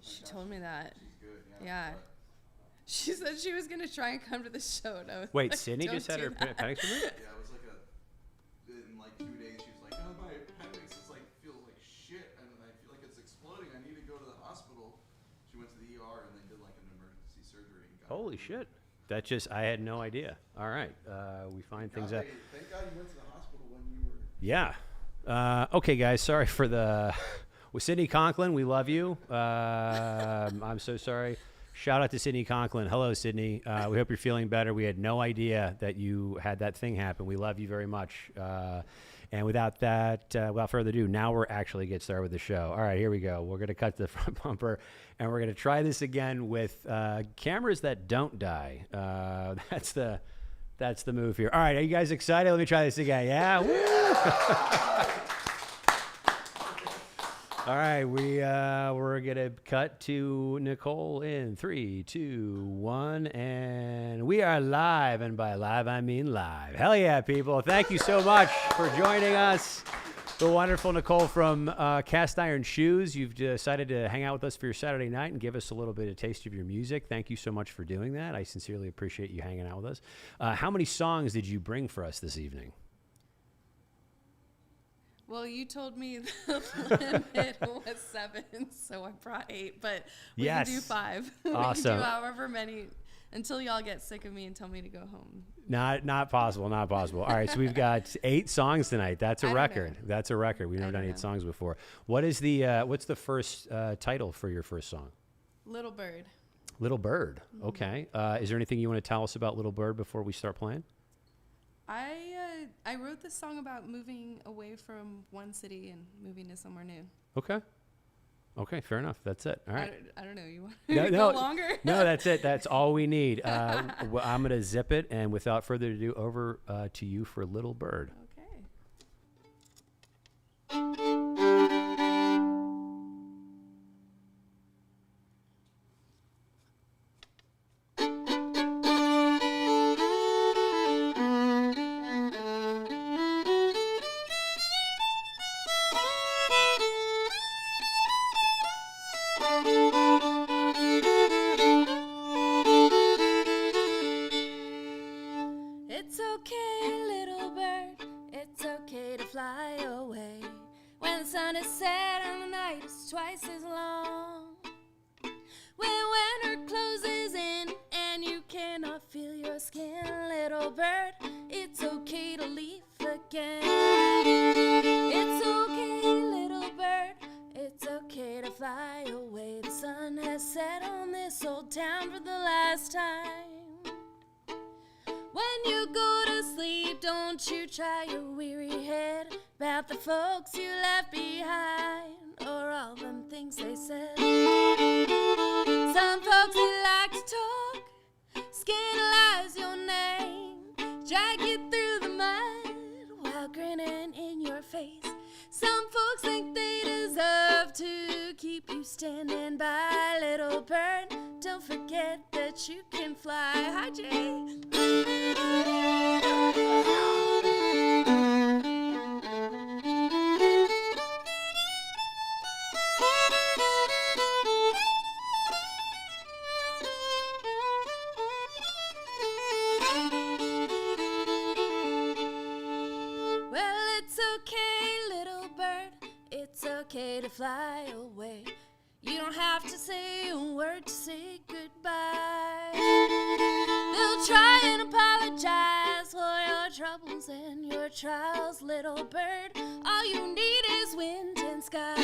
She told me that. She's good, Yeah. She said she was going to try and come to the show. And I was Wait, like, Sydney just had her appendix removed? Yeah, it was like in like 2 days, she was like, oh, my appendix is like, feels like shit, and I feel like it's exploding. I need to go to the hospital. She went to the ER, and they did like an emergency surgery. And got Holy shit. That just, I had no idea. All right. We find things out. Thank God you went to the hospital when you were. Yeah. Okay, guys. Sorry for the. With Sydney Conklin, we love you. I'm so sorry. Shout out to Sydney Conklin. Hello, Sydney. We hope you're feeling better. We had no idea that you had that thing happen. We love you very much. And without further ado, now we're actually get started with the show. All right, here we go. We're going to cut to the front bumper, and we're going to try this again with cameras that don't die. That's the move here. All right, are you guys excited? Let me try this again. Yeah. Woo! All right, we're gonna cut to Nicole in 3, 2, 1, and we are live. And by live, I mean live. Hell yeah, people! Thank you so much for joining us. The wonderful Nicole from Cast Iron Shoes. You've decided to hang out with us for your Saturday night and give us a little bit of taste of your music. Thank you so much for doing that. I sincerely appreciate you hanging out with us. How many songs did you bring for us this evening? Well, you told me the limit was 7, so I brought 8, but we can do 5. Awesome. We can do however many until y'all get sick of me and tell me to go home. Not possible. All right, so we've got 8 songs tonight. That's a record. That's a record. We've never done 8 songs before. What is what's the first title for your first song? Little Bird. Little Bird. Mm-hmm. Okay. Is there anything you want to tell us about Little Bird before we start playing? I wrote this song about moving away from one city and moving to somewhere new. Okay, fair enough. That's it. All right. I don't know. You want to go longer? No, that's it. That's all we need. I'm going to zip it, and without further ado, over to you for Little Bird. The folks you left behind, or all them things they said. Some folks they like to talk, scandalize your name, drag you through the mud while grinning in your face. Some folks think they deserve to keep you standing by. Little bird, don't forget that you can fly. Hi, Jay. Okay to fly away. You don't have to say a word to say goodbye. They'll try and apologize for your troubles and your trials, little bird. All you need is wind and sky.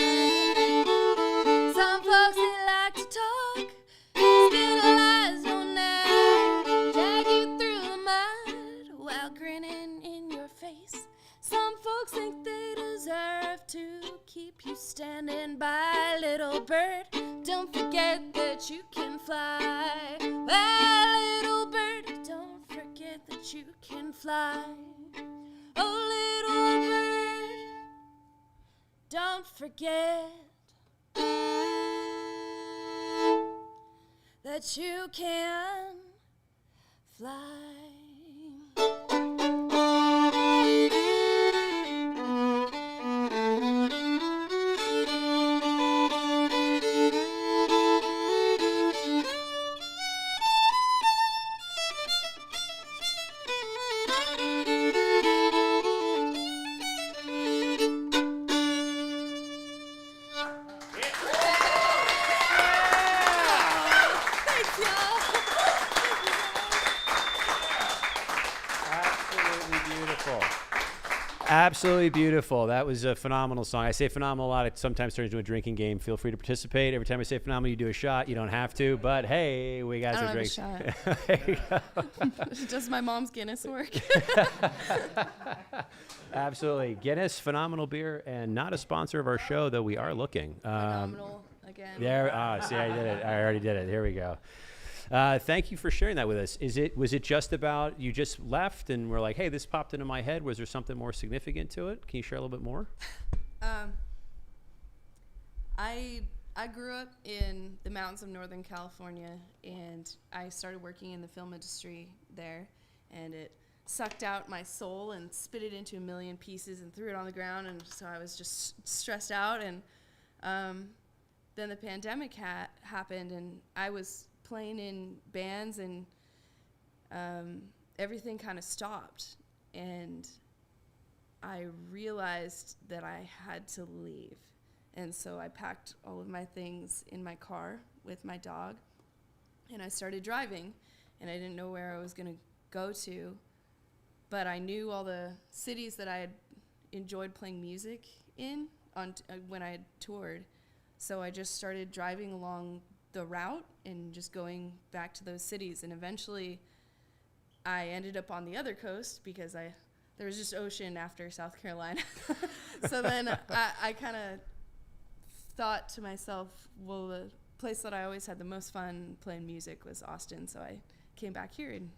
Some folks they like to talk, scandalize your name, drag you through the mud while grinning in your face. Some folks think they deserve to keep you standing by. Little bird, don't forget that you can fly. Well, little bird, don't forget that you can fly. Oh, little bird, don't forget that you can fly. Absolutely beautiful. That was a phenomenal song. I say phenomenal a lot. It sometimes turns into a drinking game. Feel free to participate. Every time I say phenomenal, you do a shot. You don't have to, but hey, we got some drinks. There you go. Does my mom's Guinness work? Absolutely. Guinness, phenomenal beer, and not a sponsor of our show, though we are looking. Phenomenal again. See, I did it. I already did it. Here we go. Thank you for sharing that with us. Was it just about you just left and were like, hey, this popped into my head? Was there something more significant to it? Can you share a little bit more? I grew up in the mountains of Northern California, and I started working in the film industry there, and it sucked out my soul and spit it into a million pieces and threw it on the ground, and so I was just stressed out, and then the pandemic happened, and I was playing in bands, and everything kind of stopped, and I realized that I had to leave. And so I packed all of my things in my car with my dog, and I started driving, and I didn't know where I was going to go to, but I knew all the cities that I had enjoyed playing music in when I had toured. So I just started driving along the route and just going back to those cities, and eventually I ended up on the other coast because there was just ocean after South Carolina. So then I kind of thought to myself, well, the place that I always had the most fun playing music was Austin, so I came back here, and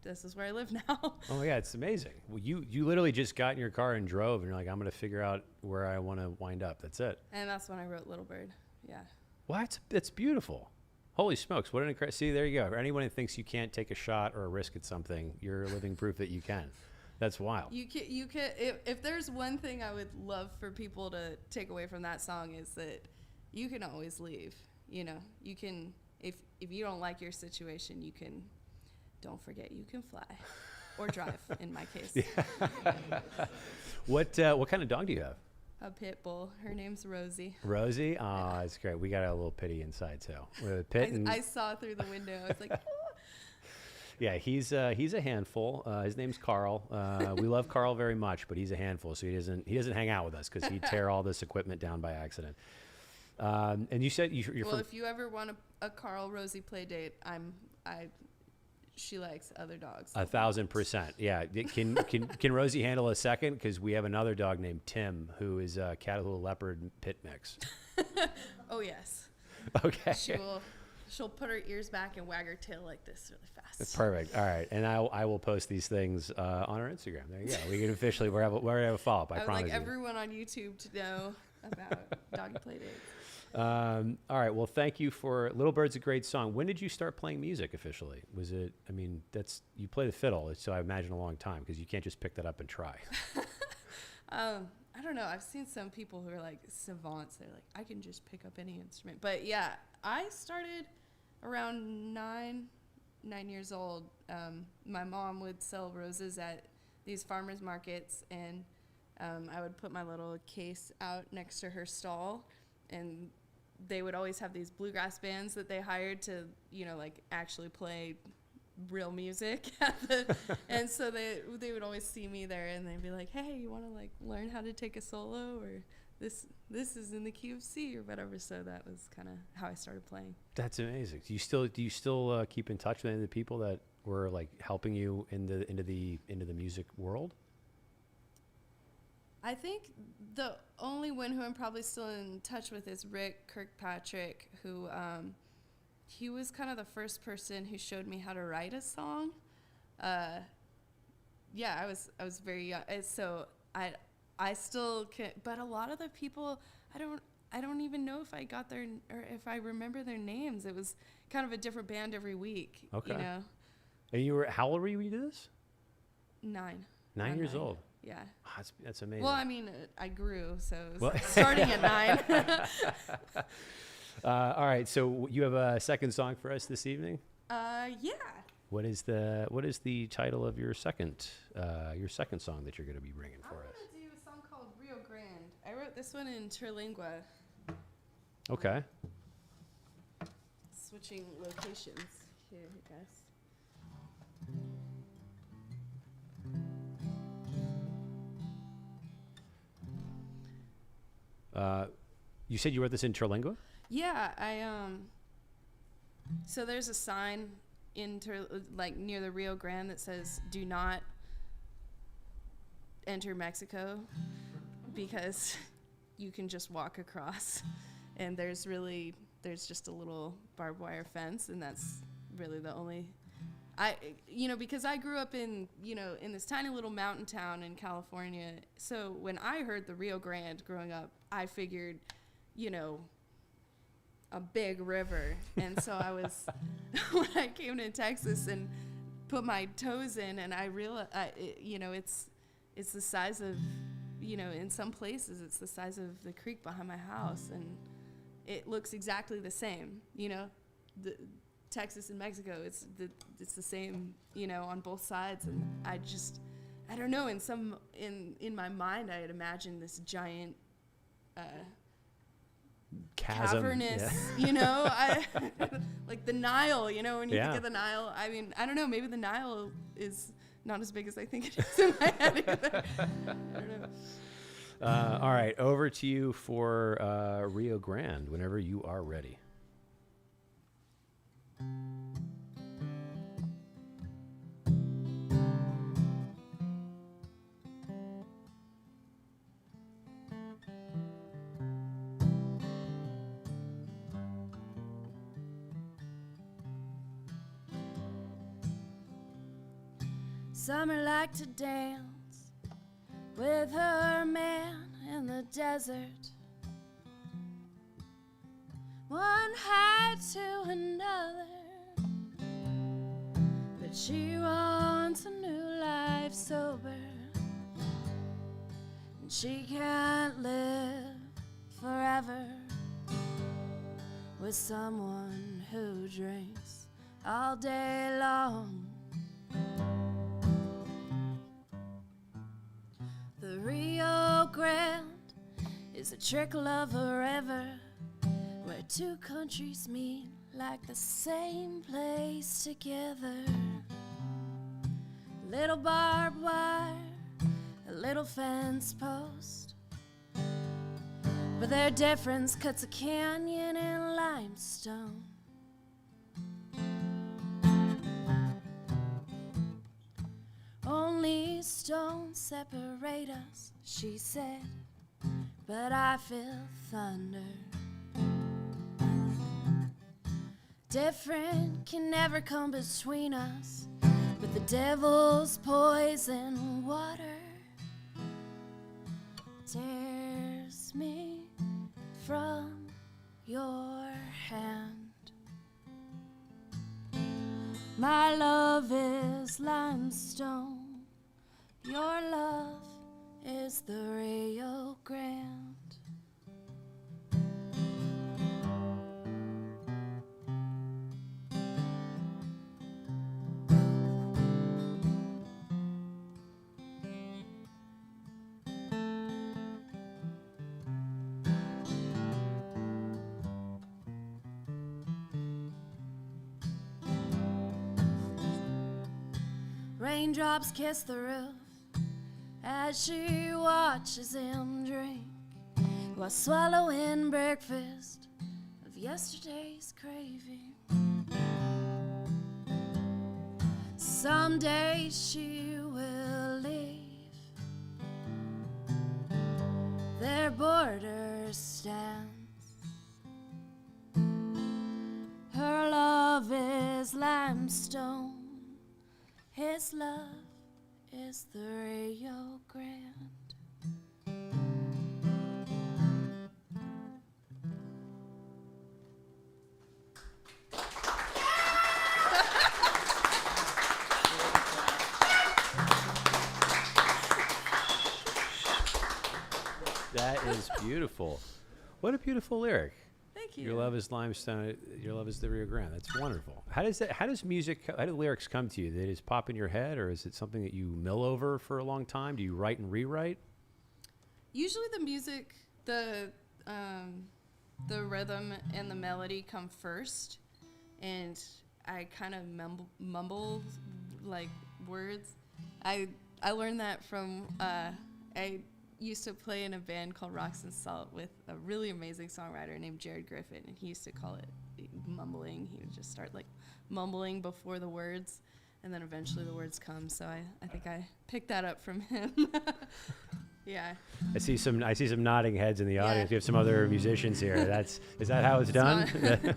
this is where I live now. Oh yeah, it's amazing. Well, you literally just got in your car and drove, and you're like, I'm going to figure out where I want to wind up. That's it. And that's when I wrote Little Bird. Yeah. Well, that's beautiful. Holy smokes, what an incredible. See, there you go. For anyone who thinks you can't take a shot or a risk at something, you're living proof that you can. That's wild. You can. If there's one thing I would love for people to take away from that song is that you can always leave. You know, you can. If you don't like your situation, you can. Don't forget, you can fly, or drive. In my case. Yeah. What kind of dog do you have? A pit bull. Her name's Rosie. Rosie? Oh, that's great. We got a little pitty inside too. With a pit I saw through the window. I was like. Oh. Yeah, he's a handful. His name's Carl. We love Carl very much, but he's a handful, so he doesn't hang out with us because he'd tear all this equipment down by accident. And you said you're well, from. If you ever want a Carl Rosie play date, she likes other dogs. 1,000%. Yeah. Can Rosie handle a second? Because we have another dog named Tim who is a Catahoula Leopard pit mix. Oh yes. Okay. She'll put her ears back and wag her tail like this really fast. That's perfect. All right, and I will post these things on our Instagram. There you go. We can officially we're gonna have a follow up. I promise. I would like you. everyone on YouTube to know about doggy play dates. All right. Well, thank you for Little Bird's a great song. When did you start playing music officially? Was it? I mean, you play the fiddle, so I imagine a long time because you can't just pick that up and try. I don't know. I've seen some people who are like savants. They're like, I can just pick up any instrument. But yeah, I started around 9 years old. My mom would sell roses at these farmers markets, and I would put my little case out next to her stall, and they would always have these bluegrass bands that they hired to, like actually play real music and so they would always see me there, and they'd be like, hey, you want to like learn how to take a solo, or this is in the key of C or whatever. So that was kind of how I started playing. That's amazing. Do you still keep in touch with any of the people that were like helping you into the music world? I think the only one who I'm probably still in touch with is Rick Kirkpatrick, who he was kind of the first person who showed me how to write a song. Yeah, I was very young, so I still can, but a lot of the people I don't even know if I got their or if I remember their names. It was kind of a different band every week. Okay. And how old were you when you did this? 9. 9 years old. Yeah. Oh, that's amazing. Well, I mean, I grew, so it was starting at 9. All right, so you have a second song for us this evening? Yeah. What is the title of your second song that you're going to be bringing for us? I'm going to do a song called Rio Grande. I wrote this one in Terlingua. Okay. Switching locations here, guys. You said you wrote this in Terlingua? Yeah, so there's a sign near the Rio Grande that says "Do not enter Mexico," because you can just walk across, and there's just a little barbed wire fence, and that's really the only. Because I grew up in this tiny little mountain town in California, so when I heard the Rio Grande growing up, I figured, a big river. And so I was, when I came to Texas and put my toes in, and I realized, it's the size of, in some places it's the size of the creek behind my house, and it looks exactly the same, the Texas and Mexico, it's the same, on both sides. And I don't know, in my mind I had imagined this giant chasm, cavernous, like the Nile, when you think of the Nile. I mean, I don't know, maybe the Nile is not as big as I think it is in my head either. I don't know. All right, over to you for Rio Grande whenever you are ready. Summer liked to dance with her man in the desert. One had to another, but she wants a new life sober, and she can't live forever with someone who drinks all day long. The Rio Grande is a trickle of a river where two countries meet like the same place together. A little barbed wire, a little fence post, but their difference cuts a canyon in limestone. Only stones separate us, she said, but I feel thunder. Different can never come between us, but the devil's poison water tears me from your hand. My love is limestone, your love is the Rio Grande. Raindrops kiss the roof as she watches him drink while swallowing breakfast of yesterday's craving. Someday she will leave, their border stands. Her love is limestone, his love is the Rio Grande. That is beautiful. What a beautiful lyric. Thank you. Your love is limestone. Your love is the Rio Grande. That's wonderful. How do lyrics come to you? They just pop in your head, or is it something that you mill over for a long time? Do you write and rewrite? Usually the music, the rhythm and the melody come first, and I kind of mumble like words. I learned that from used to play in a band called Rocks and Salt with a really amazing songwriter named Jared Griffin, and he used to call it mumbling. He would just start like mumbling before the words, and then eventually the words come. So I think I picked that up from him. Yeah. I see some nodding heads in the audience. Yeah. We have some other musicians here. Is that how it's done?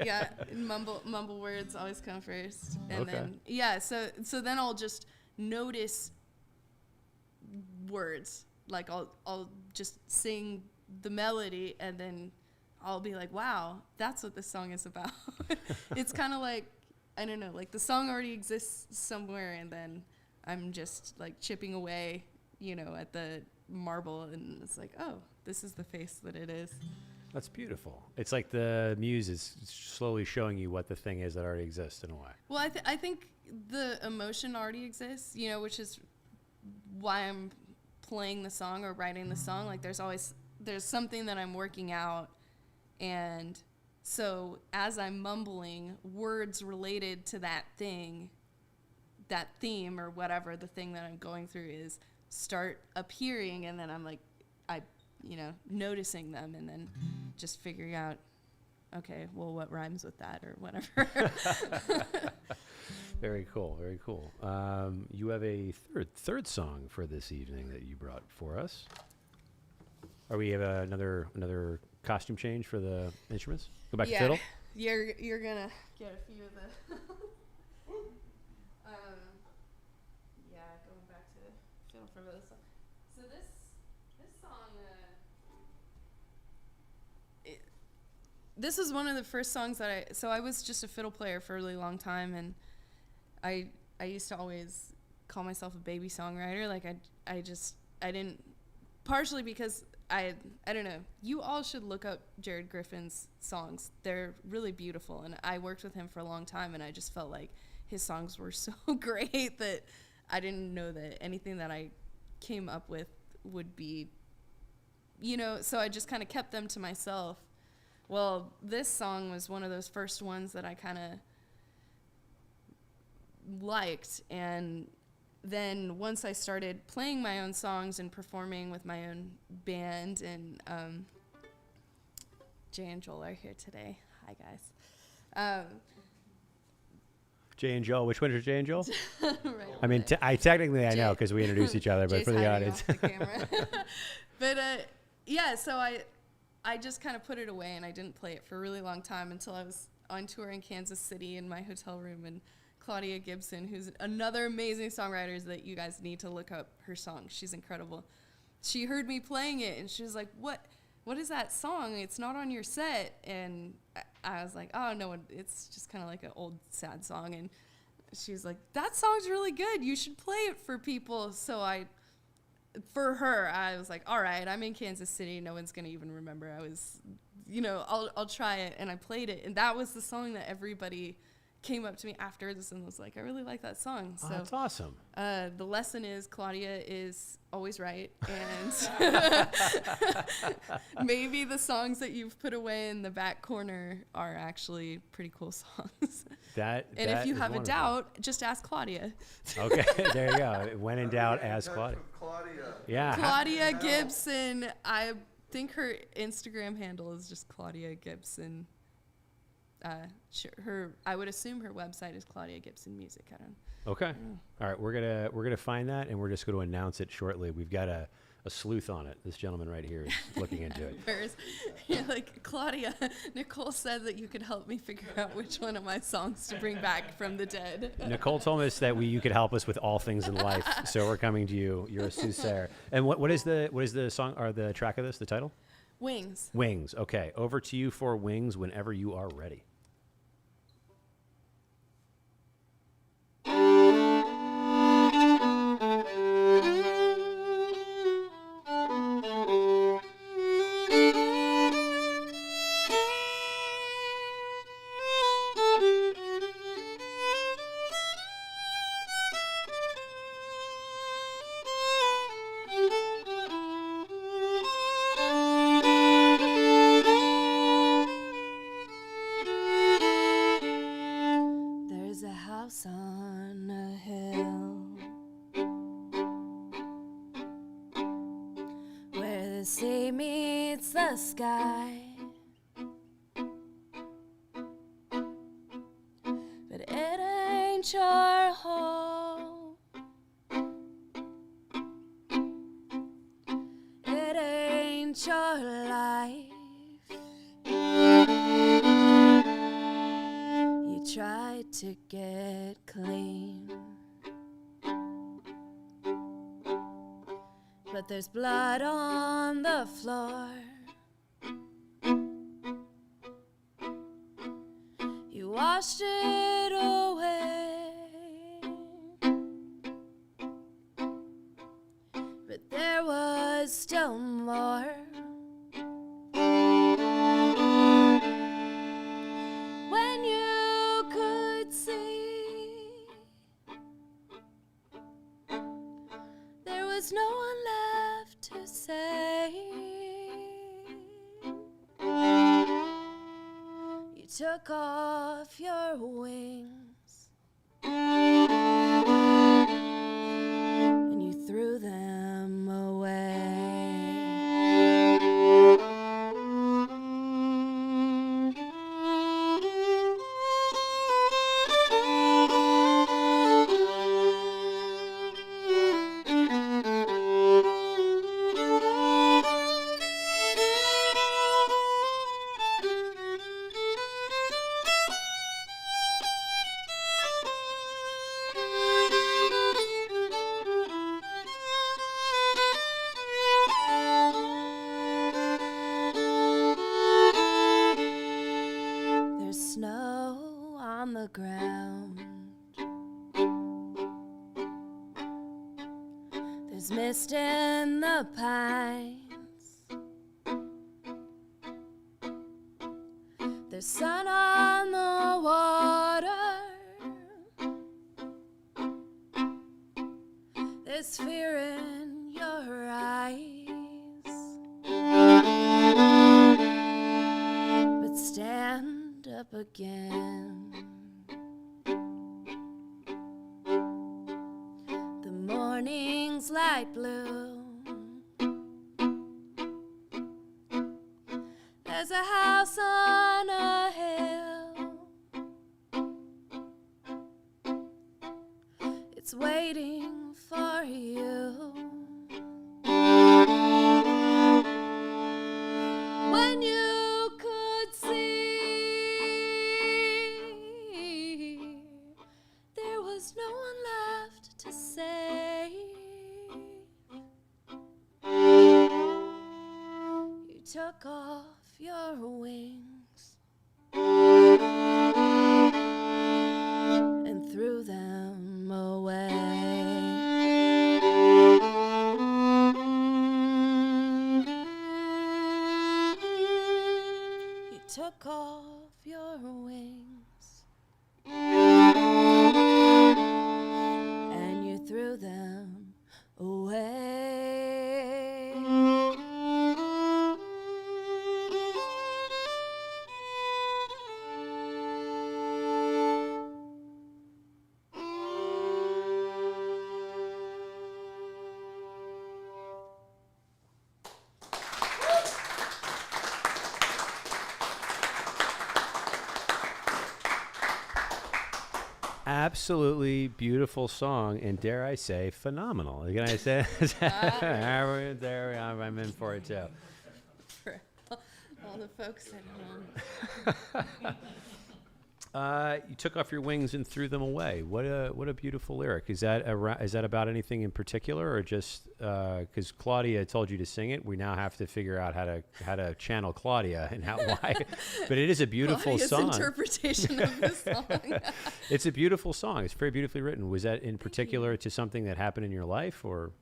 Yeah, mumble words always come first, and Okay. then so then I'll just notice words. Like I'll just sing the melody, and then I'll be like, wow, that's what this song is about. It's kind of like, I don't know, like the song already exists somewhere, and then I'm just like chipping away, at the marble, and it's like, oh, this is the face that it is. That's beautiful. It's like the muse is slowly showing you what the thing is that already exists in a way. Well, I think the emotion already exists, which is why I'm playing the song or writing the song. Like there's something that I'm working out, and so as I'm mumbling, words related to that thing, that theme or whatever the thing that I'm going through is, start appearing, and then I'm like, noticing them, and then just figuring out, okay, well, what rhymes with that or whatever. Very cool. Very cool. You have a third song for this evening that you brought for us. Are we have another costume change for the instruments? Go back to fiddle. You're gonna get a few of the. Going back to fiddle for this song. So this song. This was one of the first songs that I was just a fiddle player for a really long time, and I used to always call myself a baby songwriter. Like I didn't, partially because I don't know, you all should look up Jared Griffin's songs. They're really beautiful, and I worked with him for a long time, and I just felt like his songs were so great that I didn't know that anything that I came up with would be, so I just kind of kept them to myself. Well, this song was one of those first ones that I kind of liked, and then once I started playing my own songs and performing with my own band, and Jay and Joel are here today. Hi, guys. Jay and Joel. Which one is Jay and Joel? Right I mean, there. I technically I know because we introduced each other, but Jay's for the hiding audience. off the camera. But so I just kind of put it away, and I didn't play it for a really long time until I was on tour in Kansas City in my hotel room, and Claudia Gibson, who's another amazing songwriter that you guys need to look up her song. She's incredible. She heard me playing it, and she was like, what is that song? It's not on your set. And I was like, oh, no, it's just kind of like an old sad song. And she was like, that song's really good. You should play it for people. So for her, I was like, all right, I'm in Kansas City. No one's going to even remember. I was, I'll try it. And I played it. And that was the song that everybody came up to me afterwards and was like, I really like that song. Oh, So that's awesome. the lesson is Claudia is always right. And maybe the songs that you've put away in the back corner are actually pretty cool songs. And If you have a doubt, just ask Claudia. Okay, there you go. When in doubt, ask Claudia. Claudia. Yeah. Claudia Gibson. I think her Instagram handle is just Claudia Gibson. I would assume her website is Claudia Gibson Music. I don't. Okay. All right. We're gonna find that, and we're just going to announce it shortly. We've got a sleuth on it. This gentleman right here is looking into it. You're like, Claudia, Nicole said that you could help me figure out which one of my songs to bring back from the dead. Nicole told us that you could help us with all things in life, so we're coming to you. You're a soothsayer. And what is the song or the track of this? The title? Wings. Wings. Okay. Over to you for Wings whenever you are ready. Thank you. against the sky. But it ain't your home. It ain't your life. You tried to get clean, but there's blood on the floor. You washed it away, but there was still more. When you could see, there was no one left to say. You took off your wings and you threw them away. There's snow on the ground. There's mist in the pines. There's sun on the water. There's fear in your eyes. But stand up again. The morning's light blue. There's a house on a hill. It's waiting for you. When you could see, there was no one left to say. You took off your wings and threw them away. You took off your wings and you threw them away. Absolutely beautiful song, and dare I say, phenomenal. Can I say? There, I'm in for it too. For all the folks at home. You took off your wings and threw them away. What a beautiful lyric. Is that about anything in particular, or just because Claudia told you to sing it? We now have to figure out how to channel Claudia and why. But it is a beautiful Claudia's song. interpretation of the song. It's a beautiful song. It's very beautifully written. Was that in particular to something that happened in your life, or?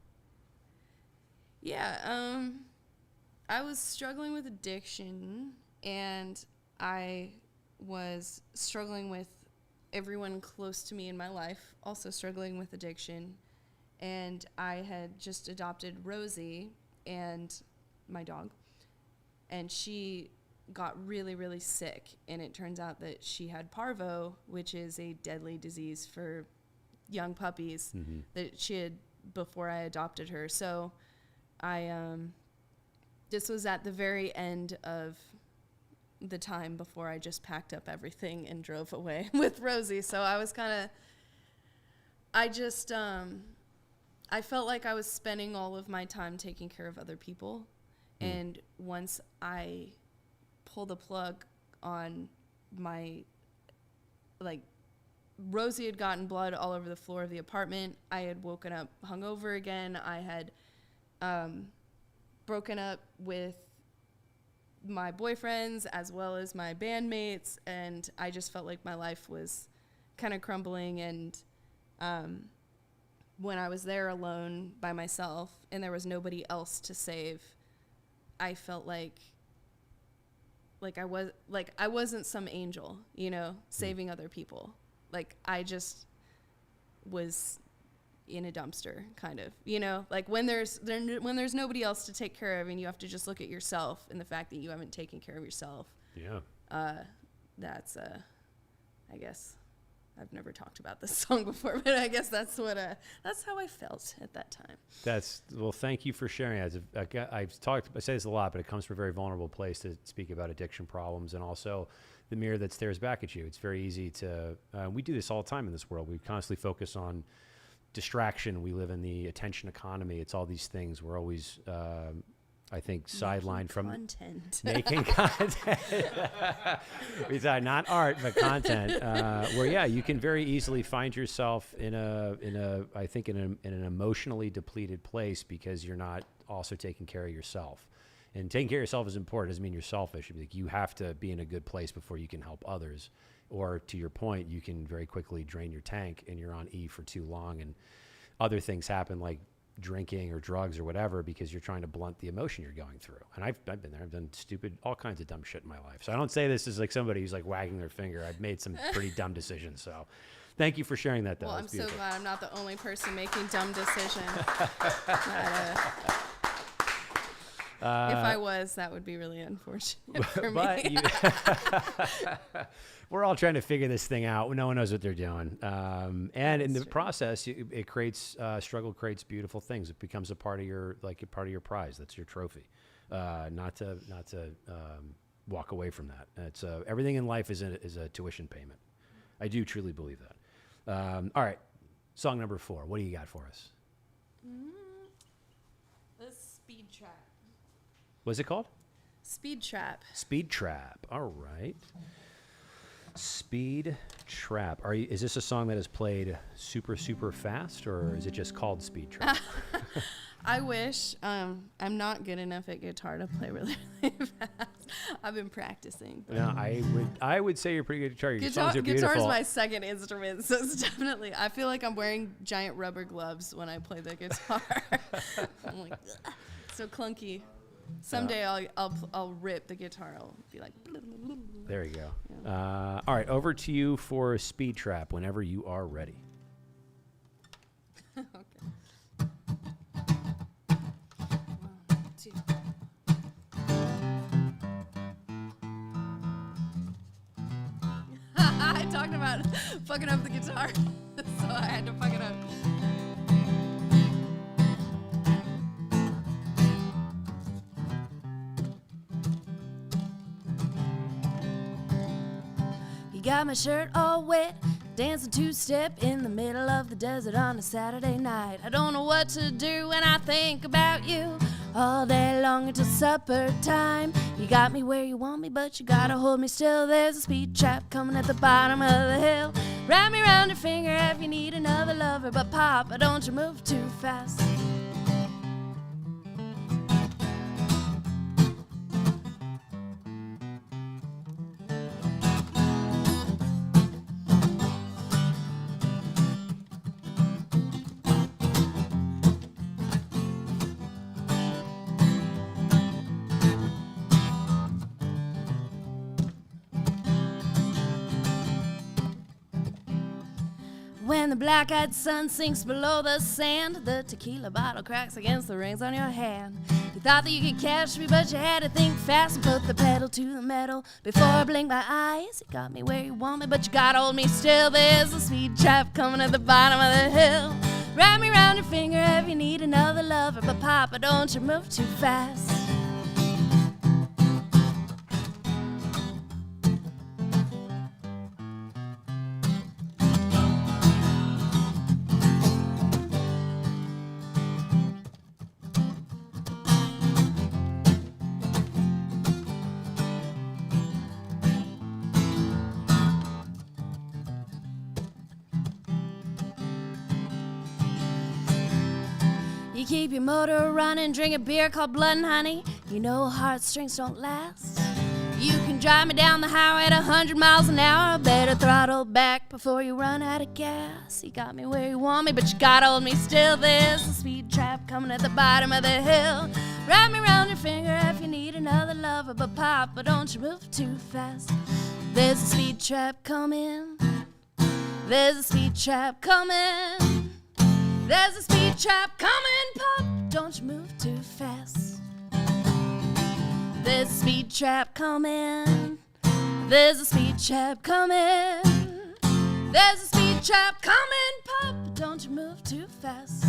Yeah, I was struggling with addiction, and I was struggling with everyone close to me in my life also struggling with addiction. And I had just adopted Rosie, and my dog, and she got really, really sick. And it turns out that she had parvo, which is a deadly disease for young puppies, that she had before I adopted her. So I this was at the very end of the time before I just packed up everything and drove away with Rosie. So I was kind of, I felt like I was spending all of my time taking care of other people. And once I pulled the plug on my, like, Rosie had gotten blood all over the floor of the apartment. I had woken up hungover again. I had broken up with my boyfriends as well as my bandmates, and I just felt like my life was kind of crumbling. And when I was there alone by myself and there was nobody else to save, I felt like I wasn't some angel, you know, saving other people. Like, I just was in a dumpster, kind of, you know, like when there's nobody else to take care of and you have to just look at yourself and the fact that you haven't taken care of yourself. Yeah. That's I guess I've never talked about this song before, but I guess that's how I felt at that time. Well, thank you for sharing. I say this a lot, but it comes from a very vulnerable place to speak about addiction problems, and also the mirror that stares back at you. It's very easy to, we do this all the time in this world. We constantly focus on distraction. We live in the attention economy. It's all these things. We're always, I think, sidelined from making content. We thought not art, but content. Where you can very easily find yourself in an emotionally depleted place because you're not also taking care of yourself. And taking care of yourself is important. It doesn't mean you're selfish. Like, you have to be in a good place before you can help others. Or, to your point, you can very quickly drain your tank and you're on E for too long, and other things happen like drinking or drugs or whatever because you're trying to blunt the emotion you're going through. And I've been there. I've done all kinds of dumb shit in my life. So I don't say this as like somebody who's like wagging their finger. I've made some pretty dumb decisions. So thank you for sharing that, though. Well, I'm so glad I'm not the only person making dumb decisions. If I was, that would be really unfortunate for me. We're all trying to figure this thing out. No one knows what they're doing. And in the process, it creates, struggle creates beautiful things. It becomes a part of your prize. That's your trophy. Not to walk away from that. It's everything in life is a tuition payment. I do truly believe that. All right. Song number 4. What do you got for us? The Speed Trap. What's it called? Speed Trap. Speed Trap. All right. Speed Trap. Is this a song that is played super, super fast, or is it just called Speed Trap? I wish. I'm not good enough at guitar to play really, really fast. I've been practicing. No, I would say you're pretty good at guitar. Your songs are beautiful. Guitar is my second instrument, so it's definitely. I feel like I'm wearing giant rubber gloves when I play the guitar. I'm like, ugh, so clunky. Someday I'll rip the guitar. I'll be like. There you go. Yeah. All right, over to you for Speed Trap whenever you are ready. Okay. 1, 2. I talked about fucking up the guitar, so I had to fuck it up. You got my shirt all wet, dancing two-step in the middle of the desert on a Saturday night. I don't know what to do when I think about you all day long until supper time. You got me where you want me, but you gotta hold me still. There's a speed trap coming at the bottom of the hill. Wrap me around your finger if you need another lover, but Papa, don't you move too fast. When the black-eyed sun sinks below the sand, the tequila bottle cracks against the rings on your hand. You thought that you could catch me, but you had to think fast and put the pedal to the metal before I blink my eyes. You got me where you want me, but you gotta hold me still. There's a speed trap coming at the bottom of the hill. Wrap me around your finger if you need another lover, but Papa, don't you move too fast. keep your motor running, drink a beer called Blood and Honey. You know heartstrings don't last. You can drive me down the highway at 100 miles an hour. Better throttle back before you run out of gas. You got me where you want me, but you gotta hold me still. There's a speed trap coming at the bottom of the hill. Wrap me around your finger if you need another lover, but Papa, don't you move too fast. There's a speed trap coming. There's a speed trap coming. There's a speed trap coming, Pop. Don't you move too fast. There's a speed trap coming. There's a speed trap coming. There's a speed trap coming, Pop. Don't you move too fast.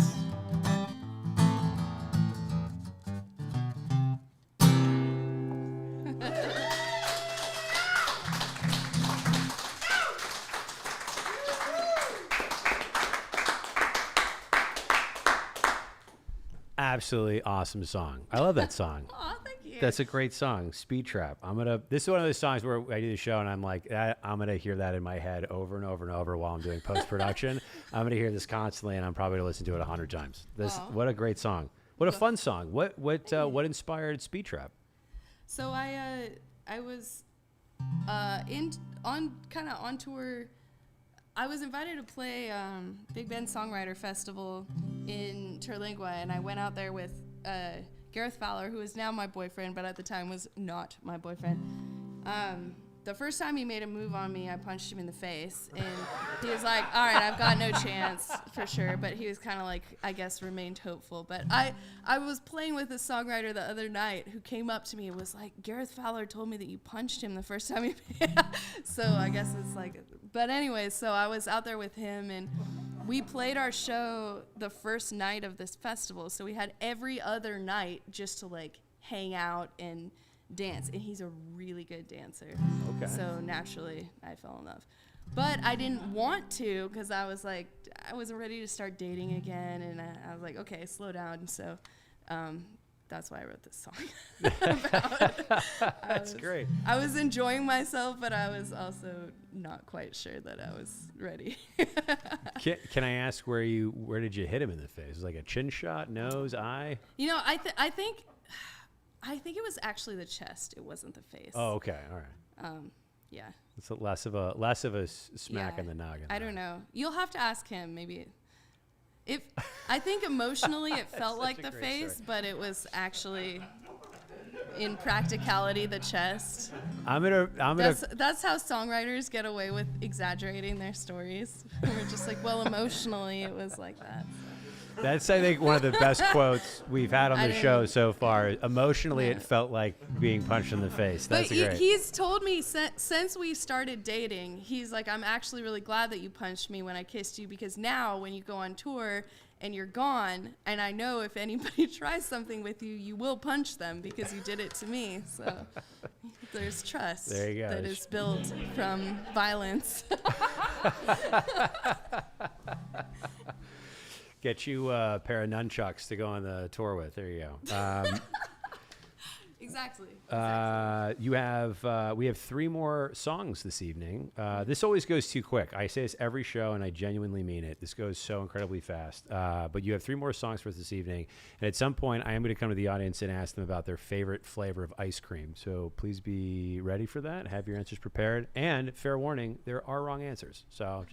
Absolutely awesome song. I love that song. Aw, thank you. That's a great song, Speed Trap. This is one of those songs where I do the show and I'm like, I'm gonna hear that in my head over and over and over while I'm doing post production. I'm gonna hear this constantly, and I'm probably gonna listen to it 100 times. What a great song. What a fun song. What inspired Speed Trap? So I was on tour. I was invited to play Big Bend Songwriter Festival in Terlingua, and I went out there with Gareth Fowler, who is now my boyfriend, but at the time was not my boyfriend. The first time he made a move on me, I punched him in the face, and he was like, all right, I've got no chance for sure, but he was kind of like, I guess, remained hopeful. But I was playing with a songwriter the other night who came up to me and was like, Gareth Fowler told me that you punched him the first time he So I guess it's like, but anyways, so I was out there with him, and we played our show the first night of this festival, so we had every other night just to like hang out and dance, and he's a really good dancer. Okay. So naturally I fell in love, but I didn't want to, because I was like, I wasn't ready to start dating again, and I was like, okay, slow down. So that's why I wrote this song. That's great. I was enjoying myself, but I was also not quite sure that I was ready. Can I ask where did you hit him in the face? Was it like a chin shot, nose, eye? You know, I think it was actually the chest. It wasn't the face. Oh, okay, all right. Yeah. It's less of a smack Yeah. in the noggin. I don't know. You'll have to ask him. Maybe. I think emotionally it felt like the face, story. but it was actually, in practicality, the chest. I'm gonna. That's how songwriters get away with exaggerating their stories. We're just like, well, emotionally it was like that. That's, I think, one of the best quotes we've had on I the didn't- show so far. Emotionally, Yeah. it felt like being punched in the face. But That's great. he's told me since we started dating, he's like, I'm actually really glad that you punched me when I kissed you, because now when you go on tour and you're gone, and I know if anybody tries something with you, you will punch them because you did it to me. So there's trust There you go. that is built from violence. Get you a pair of nunchucks to go on the tour with. There you go. Exactly. We have 3 more songs this evening. This always goes too quick. I say this every show, and I genuinely mean it. This goes so incredibly fast. But you have 3 more songs for us this evening. And at some point, I am going to come to the audience and ask them about their favorite flavor of ice cream. So please be ready for that. Have your answers prepared. And fair warning, there are wrong answers. So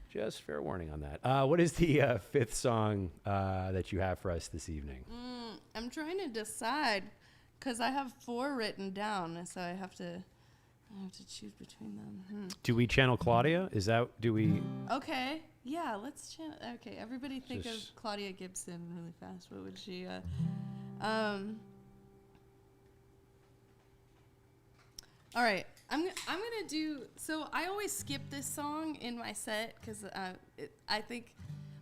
just fair warning on that. What is the 5th song that you have for us this evening? I'm trying to decide because I have 4 written down, so I have to choose between them. Do we channel Claudia? Do we? Okay, yeah, let's channel. Okay, everybody think Just- of Claudia Gibson really fast. What would she? All right, I'm gonna do. So I always skip this song in my set because I think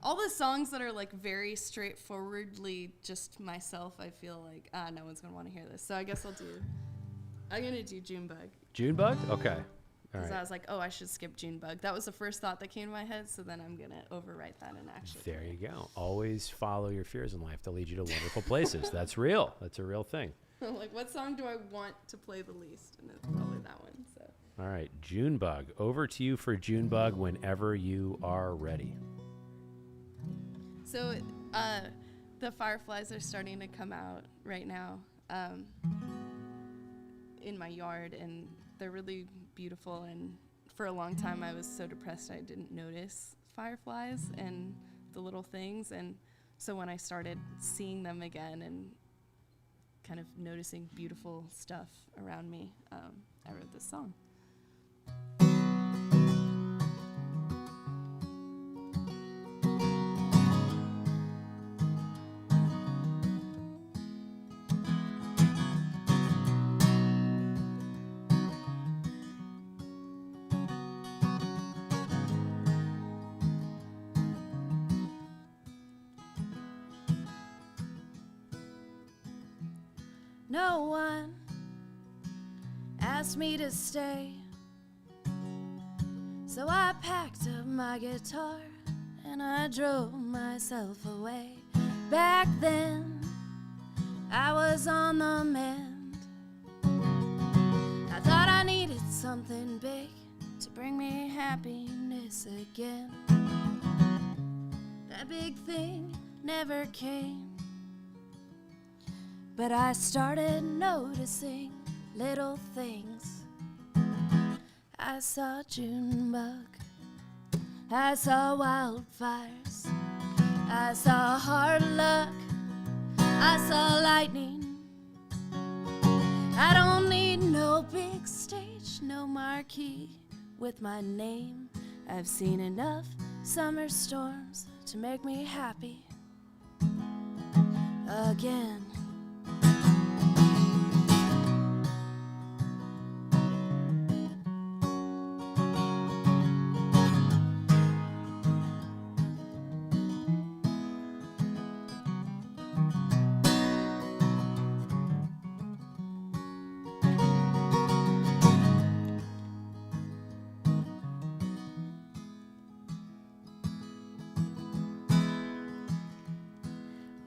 all the songs that are like very straightforwardly just myself, I feel like no one's gonna want to hear this. So I guess I'm gonna do Junebug. Junebug? Okay. All Because right. I was like, oh, I should skip Junebug. That was the first thought that came to my head, so then I'm going to overwrite that and actually. There you go. Always follow your fears in life. They'll lead you to wonderful places. That's real. That's a real thing. Like, what song do I want to play the least? And it's probably that one. So. All right. Junebug. Over to you for Junebug whenever you are ready. So So the fireflies are starting to come out right now in my yard, and they're really beautiful. And for a long time, I was so depressed I didn't notice fireflies and the little things. And so when I started seeing them again and kind of noticing beautiful stuff around me, I wrote this song. No one asked me to stay, so I packed up my guitar and I drove myself away. Back then, I was on the mend. I thought I needed something big to bring me happiness again. That big thing never came. But I started noticing little things. I saw Junebug, I saw wildfires, I saw hard luck, I saw lightning. I don't need no big stage, no marquee with my name. I've seen enough summer storms to make me happy again.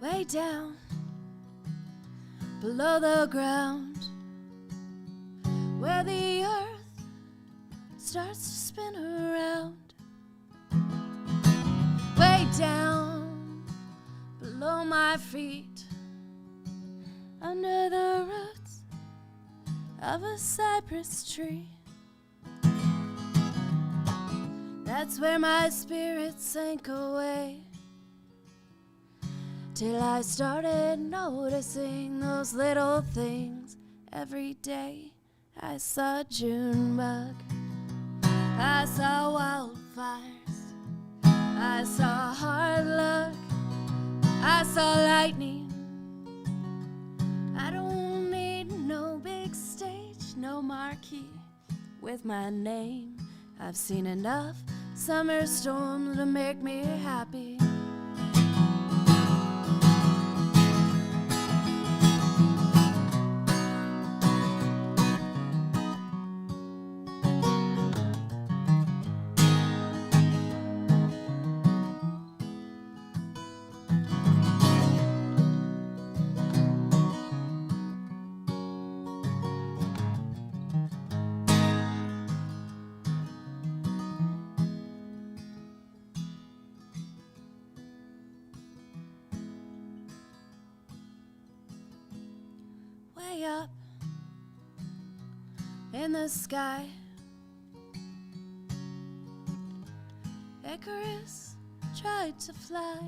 Way down below the ground, where the earth starts to spin around. Way down below my feet, under the roots of a cypress tree. That's where my spirit sank away, till I started noticing those little things every day. I saw Junebug, I saw wildfires, I saw hard luck, I saw lightning. I don't need no big stage, no marquee with my name. I've seen enough summer storms to make me happy. Way up in the sky, Icarus tried to fly.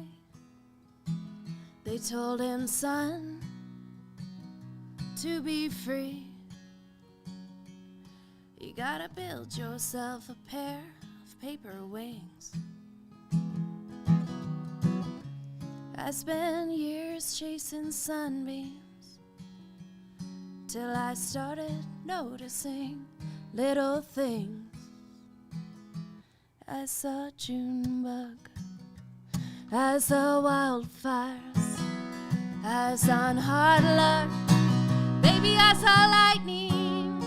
They told him, son, to be free, you gotta build yourself a pair of paper wings. I spent years chasing sunbeams, till I started noticing little things. I saw Junebug, I saw wildfires, I saw hard luck, baby I saw lightning.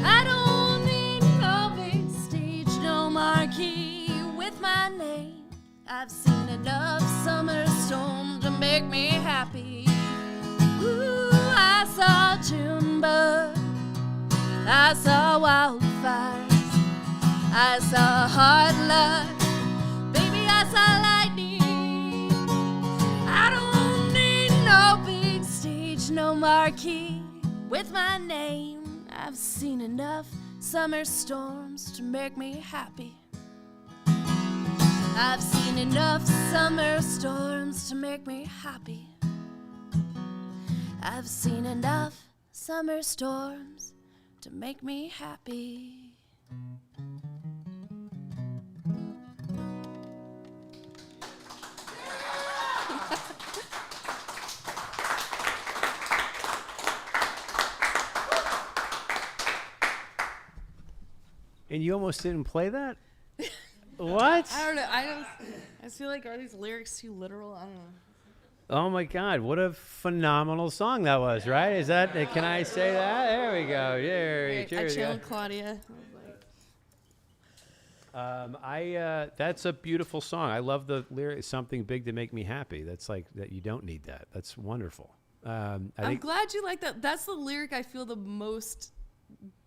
I don't need no big stage, no marquee with my name. I've seen enough summer storms to make me happy. Ooh, I saw Junebug, I saw wildfires, I saw hard luck, baby I saw lightning. no marquee with my name. I've seen enough summer storms to make me happy. I've seen enough summer storms to make me happy. I've seen enough summer storms to make me happy. And you almost didn't play that? What? I don't know. I just feel like, are these lyrics too literal? I don't know. Oh my God, what a phenomenal song that was, right? Is that, can I say that? There we go. I Cheers. chilled Claudia. That's a beautiful song. I love the lyric, something big to make me happy. That's like, that you don't need that. That's wonderful. I'm glad you like that. That's the lyric I feel the most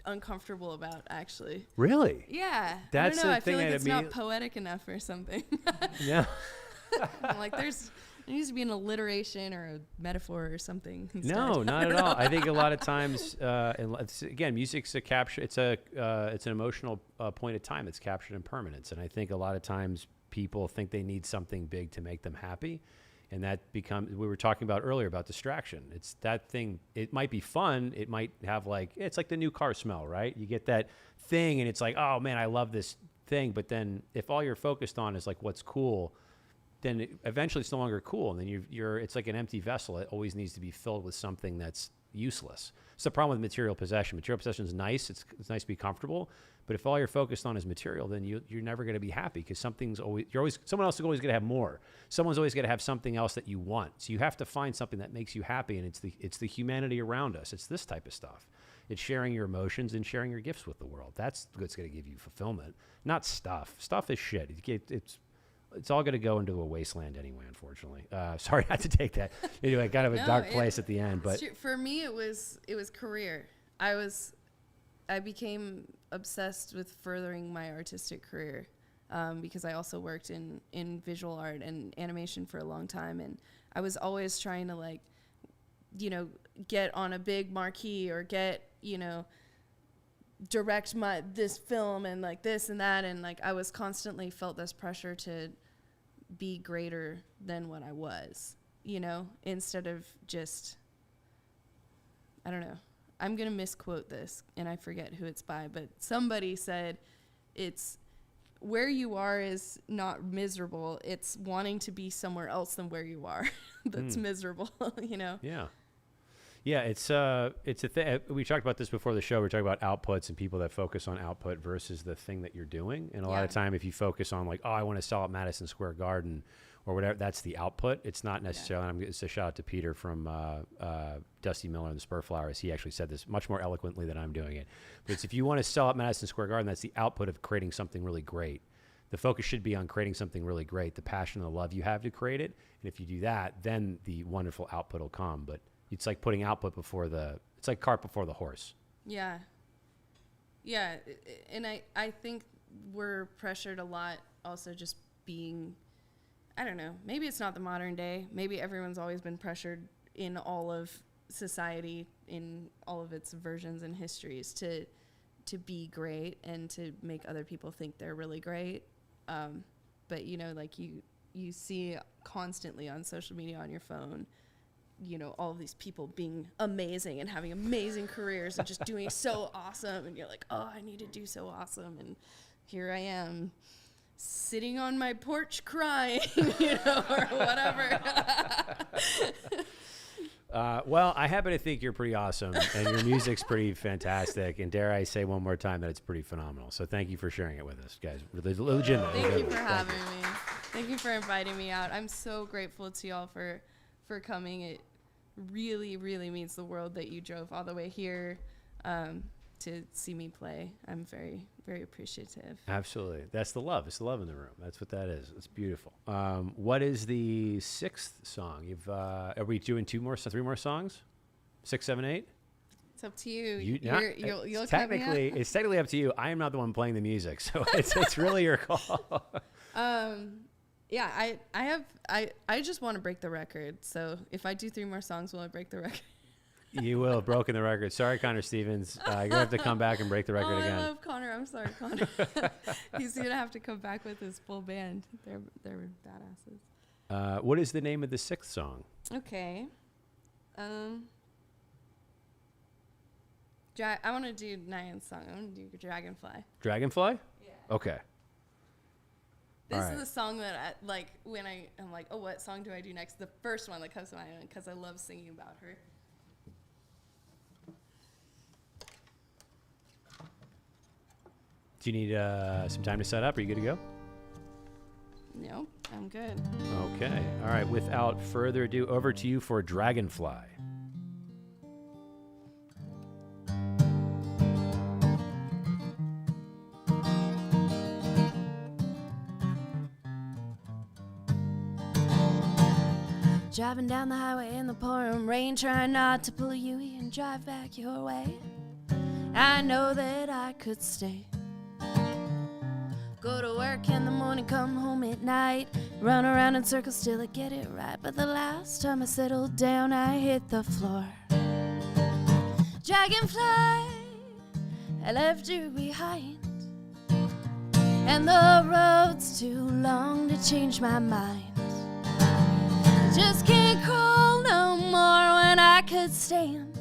uncomfortable about, actually. Really? Yeah. That's I don't know. the I feel thing like that it's not poetic enough or something. Yeah. I'm like, there needs to be an alliteration or a metaphor or something instead. No, not at all. I think a lot of times, again, music's a capture. It's an emotional point of time. It's captured in permanence, and I think a lot of times people think they need something big to make them happy, and that becomes. We were talking about earlier about distraction. It's that thing. It might be fun. It might have it's like the new car smell, right? You get that thing, and it's like, oh man, I love this thing. But then if all you're focused on is like what's cool, then eventually it's no longer cool, and then it's like an empty vessel. It always needs to be filled with something that's useless. It's the problem with material possession. Material possession is nice. It's nice to be comfortable, but if all you're focused on is material, then you're never going to be happy, because someone else is always going to have more. Someone's always going to have something else that you want. So you have to find something that makes you happy, and it's the humanity around us. It's this type of stuff. It's sharing your emotions and sharing your gifts with the world. That's what's going to give you fulfillment, not stuff. Stuff is shit. It's all going to go into a wasteland anyway, unfortunately. Sorry not to take that. Anyway, kind of a dark place at the end. But for me, it was career. I became obsessed with furthering my artistic career because I also worked in visual art and animation for a long time, and I was always trying to get on a big marquee or get direct this film and like this and that, and like I was constantly felt this pressure to be greater than what I was, instead of just, I don't know, I'm gonna misquote this and I forget who it's by, but somebody said it's where you are is not miserable, it's wanting to be somewhere else than where you are that's miserable. Yeah, it's a thing. We talked about this before the show. We're talking about outputs and people that focus on output versus the thing that you're doing. And a lot of time, if you focus on like, oh, I want to sell at Madison Square Garden or whatever, that's the output. It's not necessarily. It's a shout out to Peter from Dusty Miller and the Spurflowers. He actually said this much more eloquently than I'm doing it. But it's if you want to sell at Madison Square Garden, that's the output of creating something really great. The focus should be on creating something really great, the passion and the love you have to create it. And if you do that, then the wonderful output will come. But it's like putting output it's like cart before the horse. Yeah. And I think we're pressured a lot also just being, I don't know, maybe it's not the modern day. Maybe everyone's always been pressured in all of society, in all of its versions and histories to be great and to make other people think they're really great. But, like you see constantly on social media, on your phone, all of these people being amazing and having amazing careers and just doing so awesome. And you're like, oh, I need to do so awesome. And here I am sitting on my porch crying, or whatever. Well, I happen to think you're pretty awesome and your music's pretty fantastic. And dare I say one more time that it's pretty phenomenal. So thank you for sharing it with us, guys. Legitimately. Thank you for having me. Thank you for inviting me out. I'm so grateful to y'all for coming. It really, really means the world that you drove all the way here to see me play. I'm very, very appreciative. Absolutely. That's the love. It's the love in the room. That's what that is. It's beautiful. What is the sixth song? Are we doing three more songs? 6, 7, 8? It's up to you. You'll technically, it's technically up to you. I am not the one playing the music, so it's really your call. Yeah, I just want to break the record. So if I do 3 more songs, will I break the record? You will have broken the record. Sorry, Connor Stevens. You're going to have to come back and break the record again. I love Connor. I'm sorry, Connor. He's going to have to come back with his full band. They're badasses. What is the name of the 6th song? Okay. I want to do Nyan's song. I want to do Dragonfly. Dragonfly? Yeah. Okay. This All is right. the song that I like when I'm like, oh, what song do I do next? The first one that comes to mind because I love singing about her. Do you need some time to set up? Are you good to go? No, I'm good. Okay. All right. Without further ado, over to you for Dragonfly. Driving down the highway in the pouring rain, trying not to pull a Yui and drive back your way. I know that I could stay. Go to work in the morning, come home at night, run around in circles till I get it right. But the last time I settled down, I hit the floor. Dragonfly, I left you behind, and the road's too long to change my mind. Just can't crawl no more when I could stand.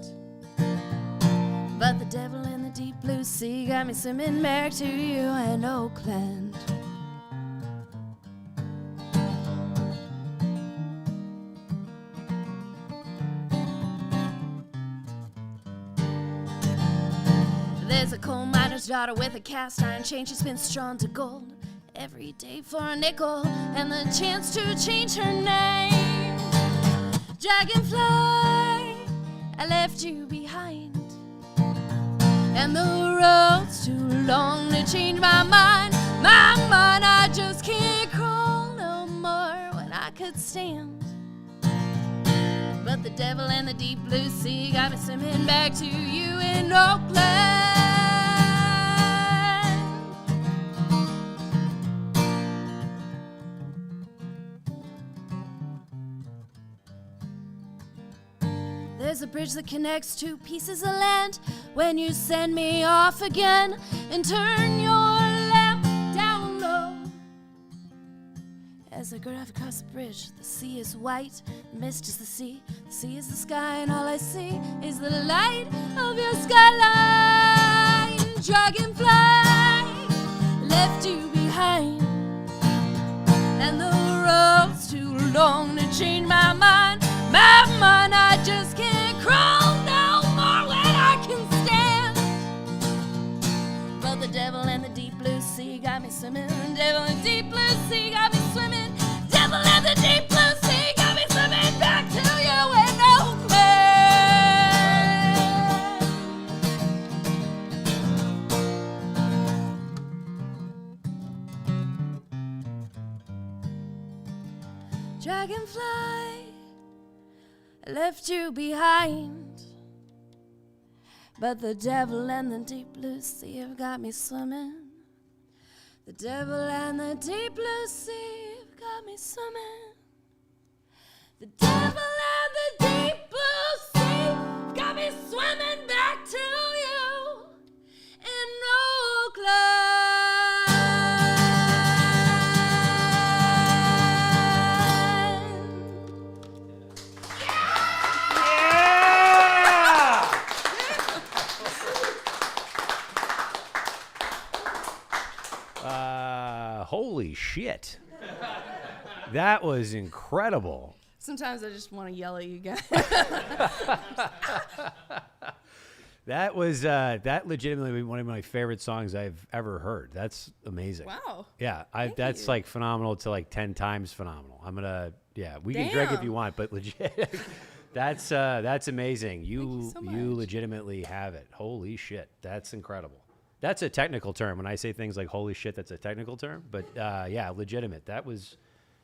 But the devil in the deep blue sea got me swimming back to you in Oakland. There's a coal miner's daughter with a cast iron chain. She spins straw to gold every day for a nickel and the chance to change her name. Dragonfly, I left you behind, and the road's too long to change my mind. My mind, I just can't crawl no more when I could stand. But the devil and the deep blue sea got me swimming back to you in Oakland. There's a bridge that connects two pieces of land. When you send me off again and turn your lamp down low, as I drive across the bridge, the sea is white, the mist is the sea is the sky, and all I see is the light of your skyline. Dragonfly, left you behind, and the road's too long to change my mind. My mind, I just can't crawl no more when I can stand. But the devil and the deep blue sea got me swimming. The devil and the deep blue sea got me swimming. Devil and the deep blue sea got me swimming back to you in Oakland. Dragonfly, I left you behind, but the devil and the deep blue sea have got me swimming. The devil and the deep blue sea have got me swimming. The devil and the deep blue sea have got me swimming back to you in Oakland. Holy shit. That was incredible. Sometimes I just want to yell at you guys. That was that legitimately one of my favorite songs I've ever heard. That's amazing. Wow. Yeah, Thank that's you. like phenomenal to like 10 times phenomenal. I'm gonna we can drink if Damn. you want, but legit that's amazing. You so you much. legitimately have it. Holy shit. That's incredible. That's a technical term. When I say things like holy shit, that's a technical term. But yeah, legitimate. That was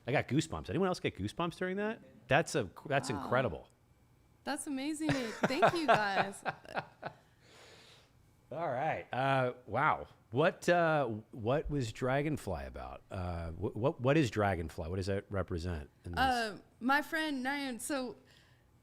I got goosebumps. Anyone else get goosebumps during that? That's incredible. That's amazing. Thank you guys. All right. Wow. What was Dragonfly about? What is Dragonfly? What does that represent? In this? My friend Nyan, so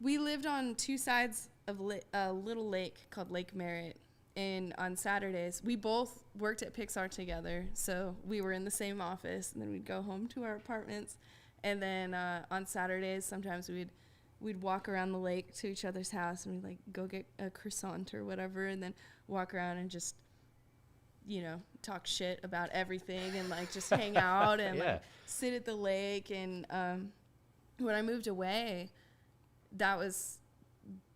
we lived on two sides a little lake called Lake Merritt. And on Saturdays, we both worked at Pixar together. So we were in the same office, and then we'd go home to our apartments. And then on Saturdays, sometimes we'd walk around the lake to each other's house, and we'd like go get a croissant or whatever, and then walk around and just, talk shit about everything and like just hang out and like sit at the lake. And when I moved away, that was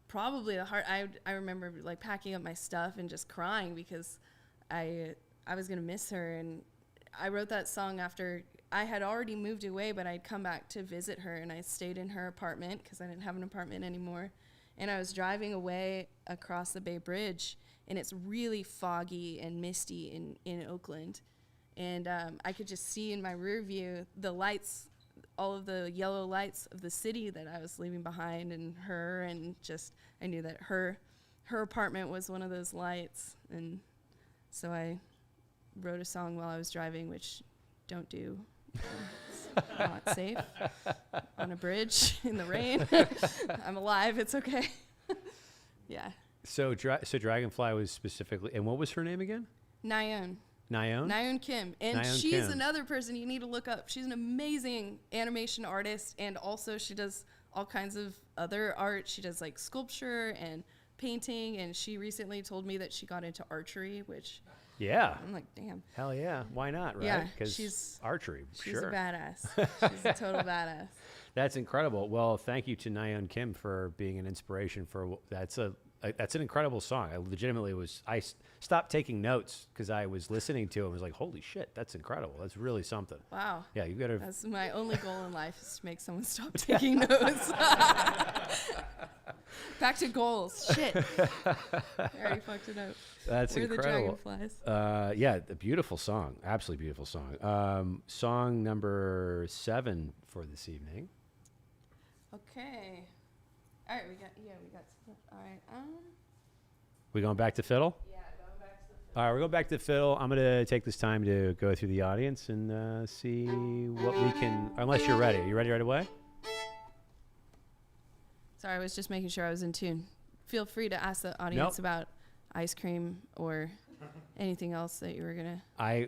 probably the hard. I remember like packing up my stuff and just crying because I was gonna miss her. And I wrote that song after I had already moved away, but I'd come back to visit her, and I stayed in her apartment because I didn't have an apartment anymore. And I was driving away across the Bay Bridge, and it's really foggy and misty in Oakland. And I could just see in my rear view the lights, all of the yellow lights of the city that I was leaving behind, and her, and just I knew that her apartment was one of those lights. And so I wrote a song while I was driving, which don't do. It's not safe on a bridge in the rain. I'm alive. It's okay. Yeah. So Dragonfly was specifically, and what was her name again? Nayeon Kim. And Nayeon she's Kim. another person you need to look up. She's an amazing animation artist, and also she does all kinds of other art. She does like sculpture and painting, and she recently told me that she got into archery, which I'm like, damn. Hell yeah. Why not, right? Yeah, Because she's archery, She's sure. a badass. She's a total badass. That's incredible. Well, thank you to Nayeon Kim for being an inspiration for that's an incredible song. I legitimately stopped taking notes because I was listening to it and was like, holy shit, that's incredible. That's really something. Wow. Yeah, you got to. That's my only goal in life, is to make someone stop taking notes. Back to goals. Shit. I already fucked it up. That's We're incredible. the dragonflies. Yeah, a beautiful song. Absolutely beautiful song. Song number 7 for this evening. Okay. All right, we got some. All right. We going back to fiddle? Yeah, going back to the fiddle. All right, we're going back to fiddle. I'm going to take this time to go through the audience and see what we can, unless you're ready. You ready right away? Sorry, I was just making sure I was in tune. Feel free to ask the audience about ice cream or anything else that you were gonna. I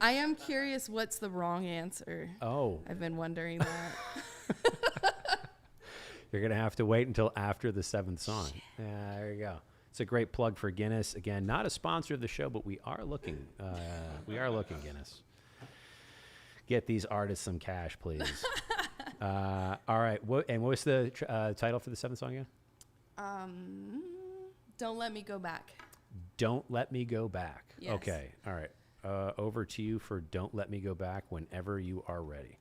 am curious. What's the wrong answer? Oh, I've been wondering that. you're gonna have to wait until after the 7th song. Yeah, there you go. It's a great plug for Guinness. Again, not a sponsor of the show, but we are looking. We are looking, Guinness. Get these artists some cash, please. All right. What's the title for the 7th song again? Don't Let Me Go Back. Don't Let Me Go Back. Yes. Okay. All right. Over to you for Don't Let Me Go Back whenever you are ready.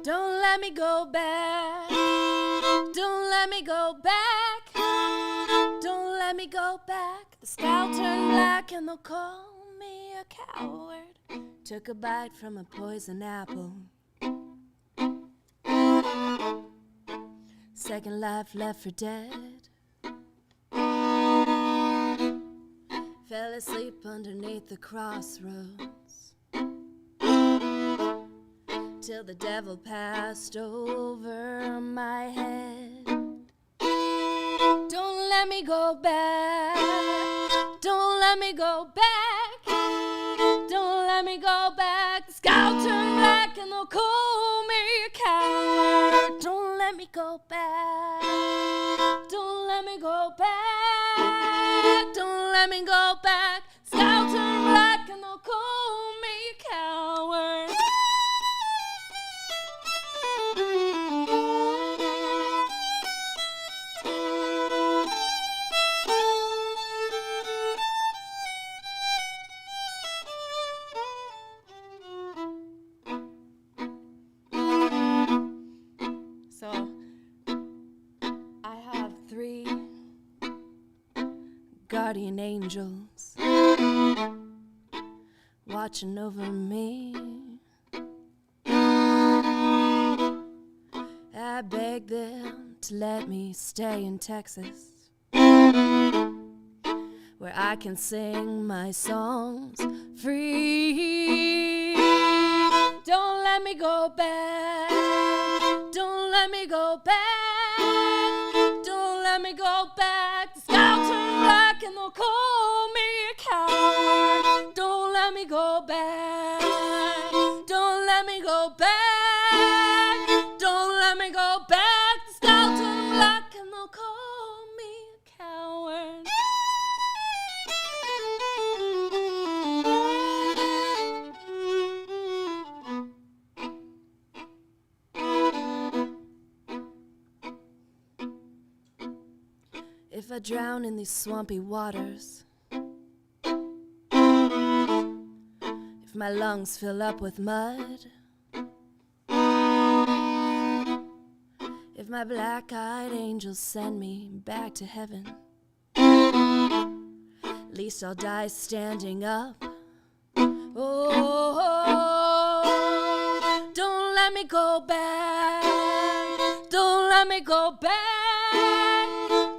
Don't let me go back. Don't let me go back. Don't let me go back. The sky will turn black and they'll call me a coward. Took a bite from a poison apple. Second life left for dead. Fell asleep underneath the crossroads till the devil passed over my head. Don't let me go back. Don't let me go back. Don't let me go back. The sky will turn black and they'll call me a coward. Don't let me go back. Don't let me go back. Don't let me go back. The sky will turn black and they'll call me a coward. So, I have 3 guardian angels watching over me. I begged them to let me stay in Texas, where where I can sing my songs free. Don't let me go back. Don't let me go back. Don't let me go back. The sky will turn black and they'll call me a coward. Don't let me go back. Don't let me go back. Don't let me go back. The sky will turn black and they'll call me a coward. If I drown in these swampy waters, if my lungs fill up with mud, if my black-eyed angels send me back to heaven, at least I'll die standing up. Oh, don't let me go back. Don't let me go back.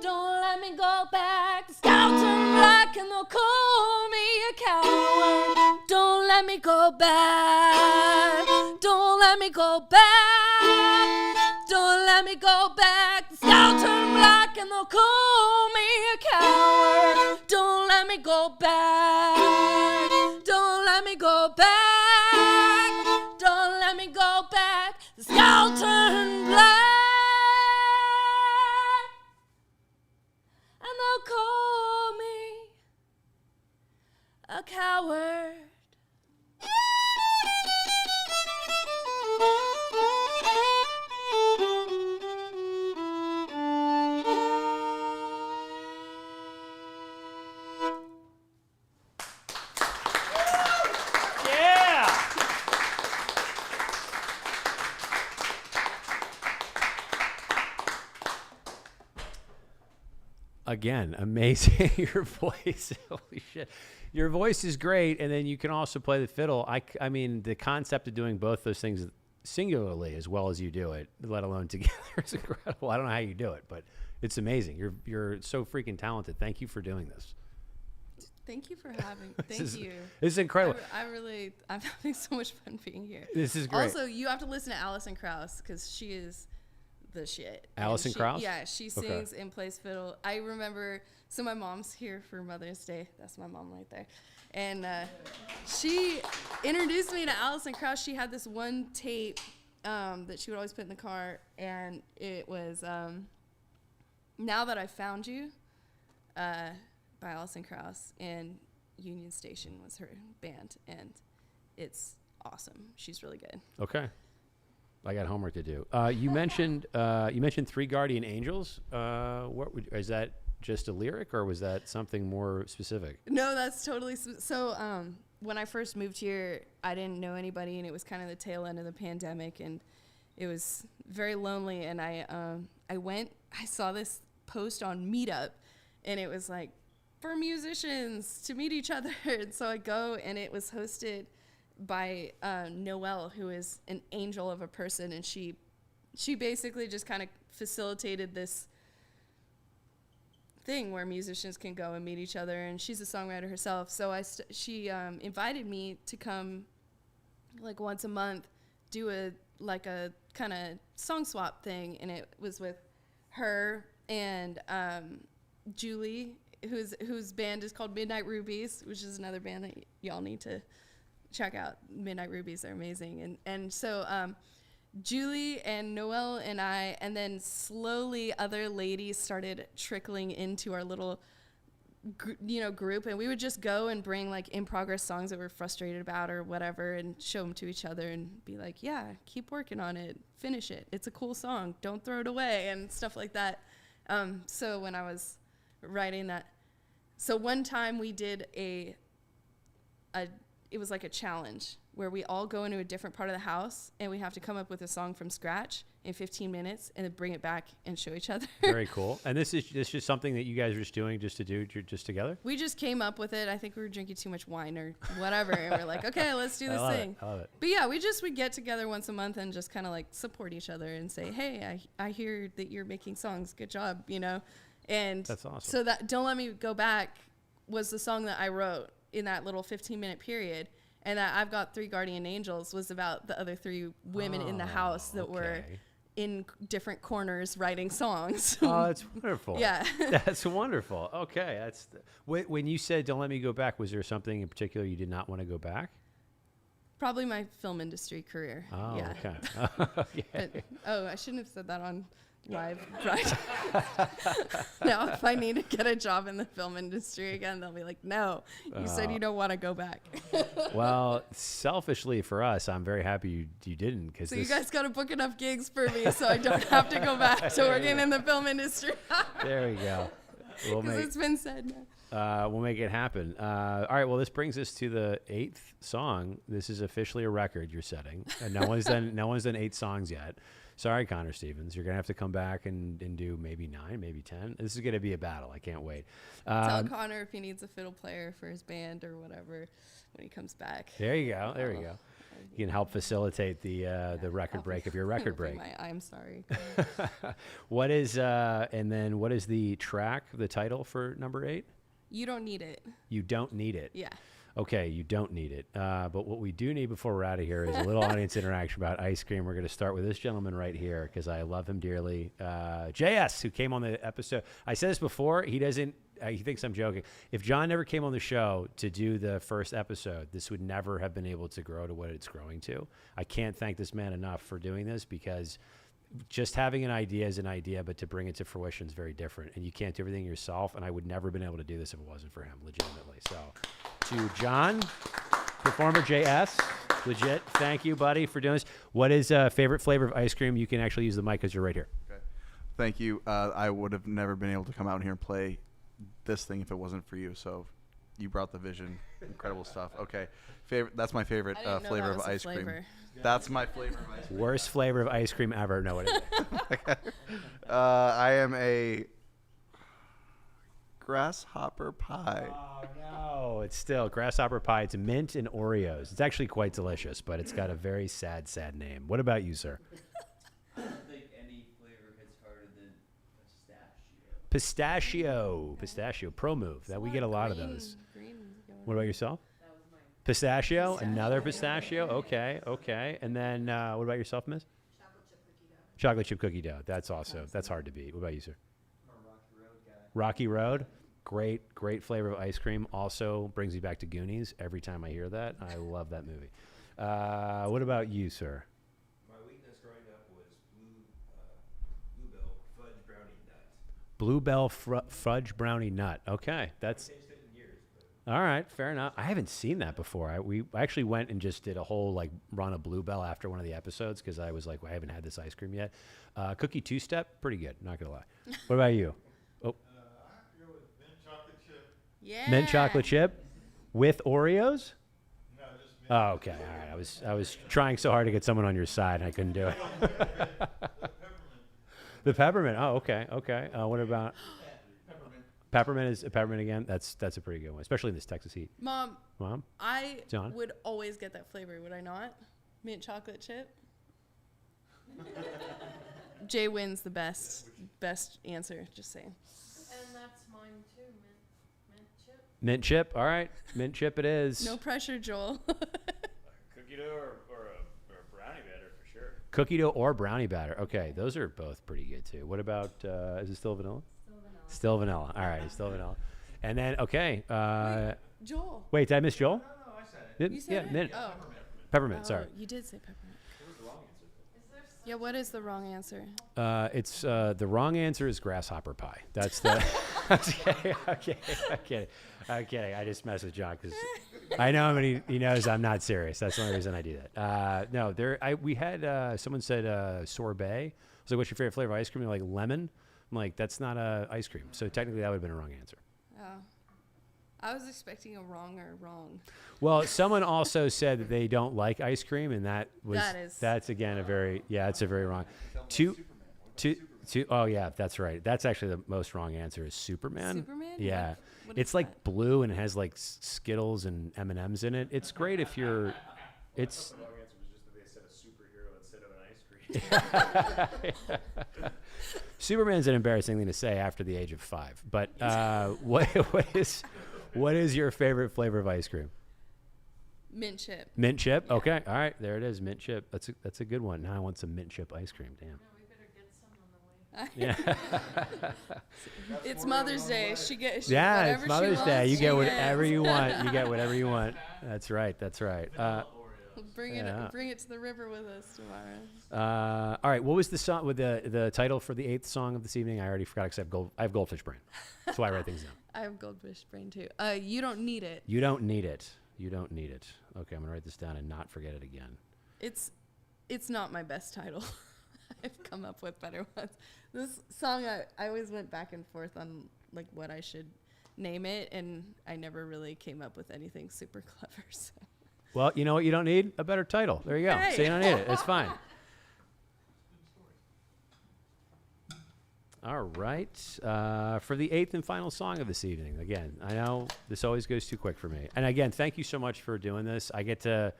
Don't let me go back. The sky will turn black and they'll call me a coward. Don't let me go back. Don't let me go back. Don't let me go back. The sky will turn black and they'll call me a coward. Don't let me go back. Don't let me go back. Don't let me go back. The sky will turn black and they'll call me a coward. Yeah. Again, amazing. Your voice, holy shit. Your voice is great, and then you can also play the fiddle. I mean, the concept of doing both those things singularly as well as you do it, let alone together, is incredible. I don't know how you do it, but it's amazing. You're so freaking talented. Thank you for doing this. Thank you for having. Thank you. This is incredible. I'm having so much fun being here. This is great. Also, you have to listen to Alison Krauss because she is the shit. And Alison Krauss? Yeah, she sings and plays fiddle. I remember, so my mom's here for Mother's Day. That's my mom right there. And she introduced me to Alison Krauss. She had this one tape that she would always put in the car, and it was Now That I Found You by Alison Krauss, and Union Station was her band, and it's awesome. She's really good. Okay. I got homework to do. You mentioned Three Guardian Angels. Is that just a lyric, or was that something more specific? No, that's totally so. When I first moved here, I didn't know anybody, and it was kind of the tail end of the pandemic, and it was very lonely. And I saw this post on Meetup, and it was like for musicians to meet each other. And so I go, and it was hosted by Noelle, who is an angel of a person, and she basically just kind of facilitated this thing where musicians can go and meet each other, and she's a songwriter herself. So she invited me to come like once a month, do a kind of song swap thing, and it was with her and Julie, whose band is called Midnight Rubies, which is another band that y'all need to check out. Midnight Rubies are amazing. And so Julie and Noelle and I, and then slowly other ladies started trickling into our little group, and we would just go and bring like in progress songs that we're frustrated about or whatever, and show them to each other and be like, yeah, keep working on it, finish it, it's a cool song, don't throw it away, and stuff like that. So when I was writing that, so one time we did it was like a challenge where we all go into a different part of the house, and we have to come up with a song from scratch in 15 minutes and then bring it back and show each other. Very cool. And this is just something that you guys are just doing just together? We just came up with it. I think we were drinking too much wine or whatever. And we're like, okay, let's do this thing. I love it. But yeah, we get together once a month and just kind of like support each other and say, hey, I hear that you're making songs. Good job, And that's awesome. So that Don't Let Me Go Back was the song that I wrote in that little 15-minute period. And that I've Got Three Guardian Angels was about the other three women in the house that were in different corners writing songs. Oh, that's wonderful. Yeah. That's wonderful. Okay. When you said don't let me go back, was there something in particular you did not want to go back? Probably my film industry career. Oh, yeah. okay. But, I shouldn't have said that on live. Right. Now, if I need to get a job in the film industry again, they'll be like, no, you said you don't want to go back. Well, selfishly for us, I'm very happy you didn't. So you guys got to book enough gigs for me so I don't have to go back to working in the film industry. There we go. Because it's been said now. We'll make it happen. All right. Well, this brings us to the 8th song. This is officially a record you're setting. And no one's done 8 songs yet. Sorry, Connor Stevens. You're gonna have to come back and do maybe 9, maybe 10. This is gonna be a battle. I can't wait. Tell Connor if he needs a fiddle player for his band or whatever when he comes back. There you go. There you go. You can help facilitate the record break of your record break. I'm sorry. What is the track, the title for number 8? You Don't Need It. You Don't Need It. Yeah. Okay, you don't need it. But what we do need before we're out of here is a little audience interaction about ice cream. We're going to start with this gentleman right here because I love him dearly. JS, who came on the episode. I said this before. He thinks I'm joking. If John never came on the show to do the first episode, this would never have been able to grow to what it's growing to. I can't thank this man enough for doing this because just having an idea is an idea, but to bring it to fruition is very different. And you can't do everything yourself. And I would never have been able to do this if it wasn't for him, legitimately. So to John, performer JS, legit, thank you, buddy, for doing this. What is favorite flavor of ice cream? You can actually use the mic because you're right here. Okay. Thank you. I would have never been able to come out here and play this thing if it wasn't for you. So you brought the vision. Incredible stuff. Okay. That's my favorite flavor of ice cream. That's my flavor of ice cream. Worst flavor of ice cream ever. No, what is it? I am a grasshopper pie. Oh, no. It's still grasshopper pie. It's mint and Oreos. It's actually quite delicious, but it's got a very sad, sad name. What about you, sir? I don't think any flavor hits harder than pistachio. Pistachio. Pro move. That we get a lot of those. Green What about yourself? That was mine. Pistachio. Another pistachio. Okay. And then what about yourself, Miss? Chocolate chip cookie dough. That's also, that's hard to beat. What about you, sir? I'm a Rocky Road guy. Rocky Road. Great flavor of ice cream. Also brings me back to Goonies every time I hear that. I love that movie. What about you, sir? My weakness growing up was Bluebell fudge brownie nut. Bluebell fudge brownie nut. Okay, that's Tasted it in years, but all right. Fair enough. I haven't seen that before. We actually went and just did a whole run of Bluebell after one of the episodes because I was like, well, I haven't had this ice cream yet. Cookie two-step, pretty good. Not gonna lie. What about you? Oh, I have to go with mint chocolate chip. Yeah. mint chocolate chip with Oreos. No, just mint. Oh, okay. All right. I was trying so hard to get someone on your side, and I couldn't do it. Peppermint. The peppermint. Oh, okay. What about Peppermint. peppermint? Is peppermint again? That's a pretty good one, especially in this Texas heat. Mom, I John? would always get that flavor, would I not? Mint chocolate chip. Jay wins the best answer, just saying. And that's mine too, mint chip. Mint chip. All right. Mint chip it is. No pressure, Joel. cookie dough or a brownie batter for sure. Cookie dough or brownie batter. Okay. Those are both pretty good too. What about, is it still vanilla? Still vanilla. All right. It's still vanilla. And then, okay. Joel. Wait, did I miss Joel? No, I said it. You said it? mint. Oh. Peppermint. Oh, Sorry. you did say peppermint. What was the wrong answer? Yeah, what is the wrong answer? It's the wrong answer is grasshopper pie. That's the. I'm kidding. I just mess with John because I know him and he knows I'm not serious. That's the only reason I do that. No, we had someone said sorbet. I was like, "What's your favorite flavor of ice cream?" They're like lemon. I'm like, "That's not ice cream." So technically, that would have been a wrong answer. Oh. I was expecting a wrong or wrong. Well, someone also said that they don't like ice cream, and that's again it's a very wrong. Oh yeah, that's right. That's actually the most wrong answer is Superman. Superman? Yeah, What it's is like that? blue and it has like Skittles and M&Ms in it. It's great if you're. It's. The wrong answer was just that they said a superhero instead of an ice cream. Superman's an embarrassing thing to say after the age of 5. But what What is your favorite flavor of ice cream? Mint chip. Mint chip? Yeah. Okay. All right. There it is. Mint chip. That's a good one. Now I want some mint chip ice cream. Damn. Yeah. It's Mother's Day. She gets Yeah, whatever it's Mother's she Day. wants, You she get whatever gets. you want. You get whatever you want. That's right. That's right. Bring Yeah. it to the river with us tomorrow. All right. What was the song with the title for the 8th song of this evening? I already forgot because I have goldfish brain. That's why I write things down. I have goldfish brain too. You don't need it. You don't need it. You don't need it. Okay, I'm gonna write this down and not forget it again. It's not my best title. I've come up with better ones. This song, I always went back and forth on like what I should name it, and I never really came up with anything super clever. So. Well, you know what you don't need? A better title. There you go. Hey. So you don't need it. It's fine. All right. For the 8th and final song of this evening. Again, I know this always goes too quick for me. And again, thank you so much for doing this. I get to...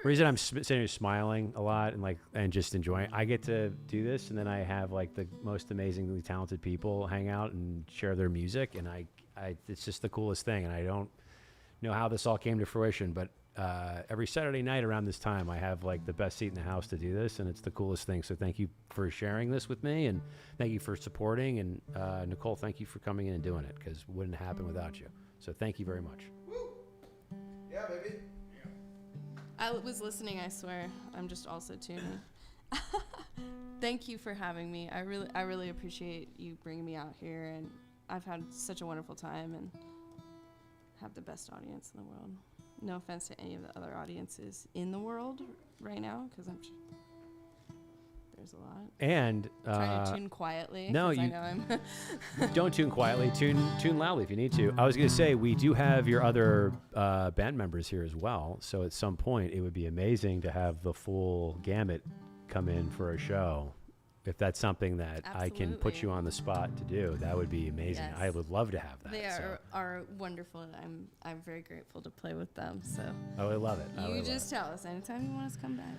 The reason I'm sitting here smiling a lot and just enjoying, I get to do this, and then I have like the most amazingly talented people hang out and share their music, and I it's just the coolest thing. And I don't know how this all came to fruition, but every Saturday night around this time, I have like the best seat in the house to do this, and it's the coolest thing. So thank you for sharing this with me, and thank you for supporting. And Nicole, thank you for coming in and doing it, because it wouldn't happen without you. So thank you very much. Woo! Yeah, baby. I was listening, I swear. I'm just also tuning. Thank you for having me. I really appreciate you bringing me out here, and I've had such a wonderful time and have the best audience in the world. No offense to any of the other audiences in the world right now, because there's a lot. And Trying to tune quietly. no, 'cause I you- know I'm don't tune quietly. Tune loudly if you need to. I was going to say, we do have your other band members here as well. So at some point, it would be amazing to have the full gamut come in for a show. If that's something that I can put Absolutely. you on the spot to do, that would be amazing. Yes. I would love to have that. They so. are wonderful, and I'm very grateful to play with them. So I would love it. I you would just tell us anytime you want us to come back.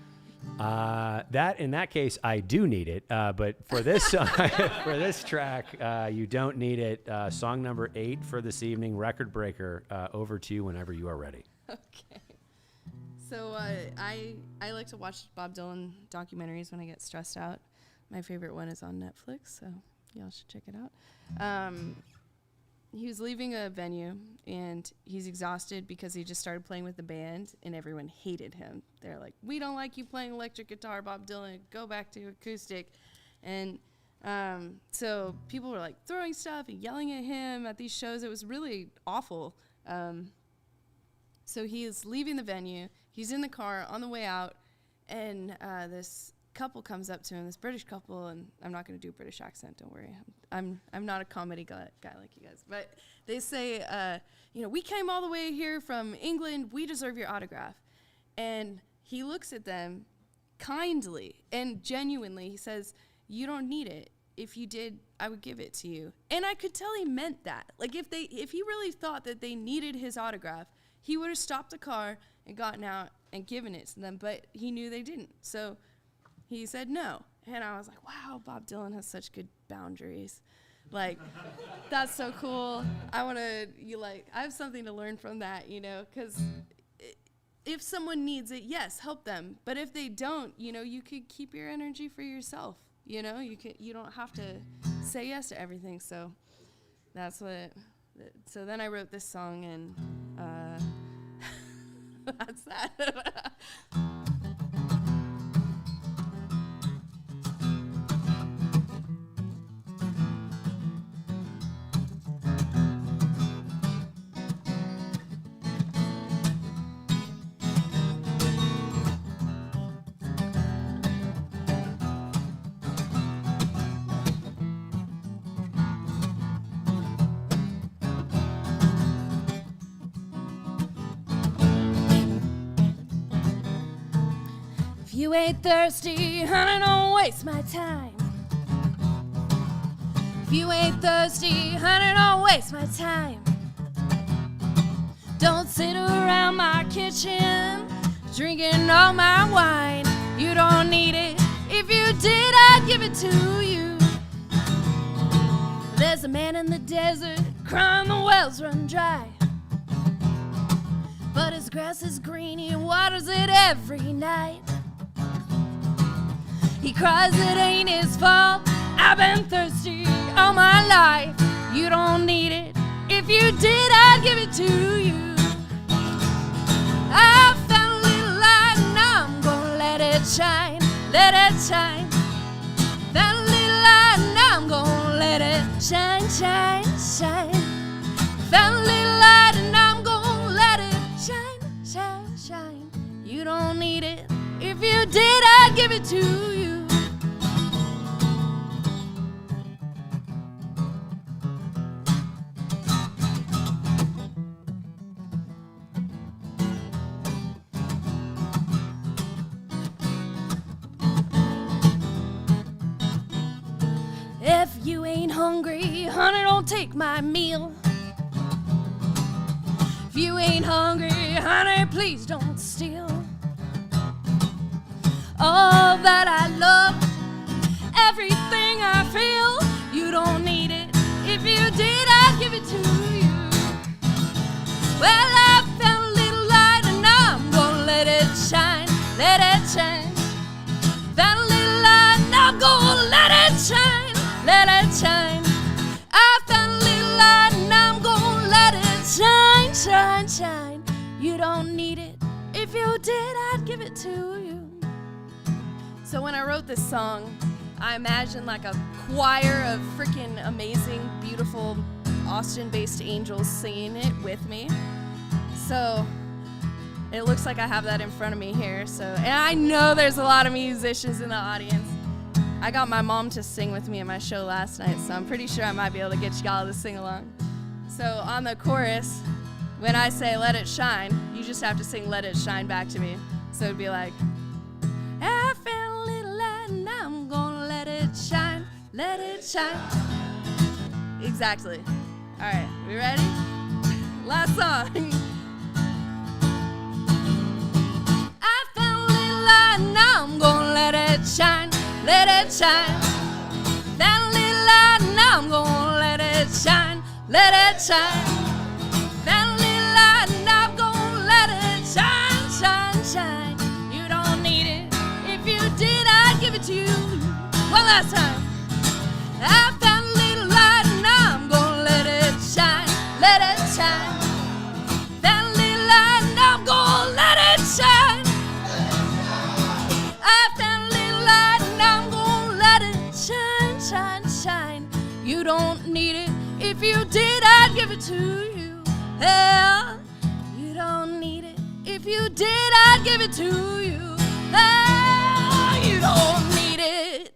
That in that case, I do need it. But for this for this track, you don't need it. Song number 8 for this evening, Record Breaker. Over to you whenever you are ready. Okay. So I like to watch Bob Dylan documentaries when I get stressed out. My favorite one is on Netflix, so y'all should check it out. He was leaving a venue, and he's exhausted because he just started playing with the band, and everyone hated him. They're like, "We don't like you playing electric guitar, Bob Dylan. Go back to acoustic." And so people were like throwing stuff and yelling at him at these shows. It was really awful. So he is leaving the venue. He's in the car on the way out, and this couple comes up to him, this British couple, and I'm not going to do a British accent, don't worry. I'm not a comedy guy like you guys. But they say, we came all the way here from England. We deserve your autograph. And he looks at them kindly and genuinely. He says, "You don't need it. If you did, I would give it to you." And I could tell he meant that. Like if he really thought that they needed his autograph, he would have stopped the car and gotten out and given it to them. But he knew they didn't. So he said no. And I was like, wow, Bob Dylan has such good boundaries. Like, that's so cool. I have something to learn from that, because if someone needs it, yes, help them. But if they don't, you could keep your energy for yourself. You don't have to say yes to everything. So that's so then I wrote this song, and that's that. If you ain't thirsty, honey, don't waste my time. If you ain't thirsty, honey, don't waste my time. Don't sit around my kitchen drinking all my wine. You don't need it. If you did, I'd give it to you. There's a man in the desert crying the wells run dry. but his grass is green, he waters it every night. He cries it ain't his fault, I've been thirsty all my life. You don't need it, if you did I'd give it to you. I found a little light and I'm gonna let it shine, let it shine. Found a little light and I'm gonna let it shine, shine, shine. Found a little light and I'm gonna let it shine, shine, shine. You don't need it, if you did I'd give it to you. If you ain't hungry, honey, don't take my meal. If you ain't hungry, honey, please don't steal. All that I love, everything I feel, you don't need it. If you did, I'd give it to you. Well, I found a little light and I'm gonna let it shine, let it shine. Found a little light and I'm gonna let it shine, let it shine. I found a little light and I'm gonna let it shine, shine, shine. You don't need it. If you did, I'd give it to you. So when I wrote this song, I imagined like a choir of freaking amazing, beautiful, Austin-based angels singing it with me. So it looks like I have that in front of me here. So, and I know there's a lot of musicians in the audience. I got my mom to sing with me at my show last night, so I'm pretty sure I might be able to get y'all to sing along. So on the chorus, when I say let it shine, you just have to sing let it shine back to me. So it'd be like, I found a little light and I'm gonna let it shine, let it shine. Exactly. All right, we ready? Last song. I found a little light and I'm gonna let it shine, let it shine. Found a little light and I'm gonna let it shine, let it shine. Found a little light and I'm gonna let it shine, shine, shine. You don't need it. If you did, I'd give it to you. One last time. I found a little light and I'm gonna let it shine, let it shine. Found a little light and I'm gonna let it shine. I found a little light and I'm gonna let it shine, shine, shine. You don't need it. If you did, I'd give it to you. Yeah, you don't need it. If you did, I'd give it to you. Yeah, you don't need it.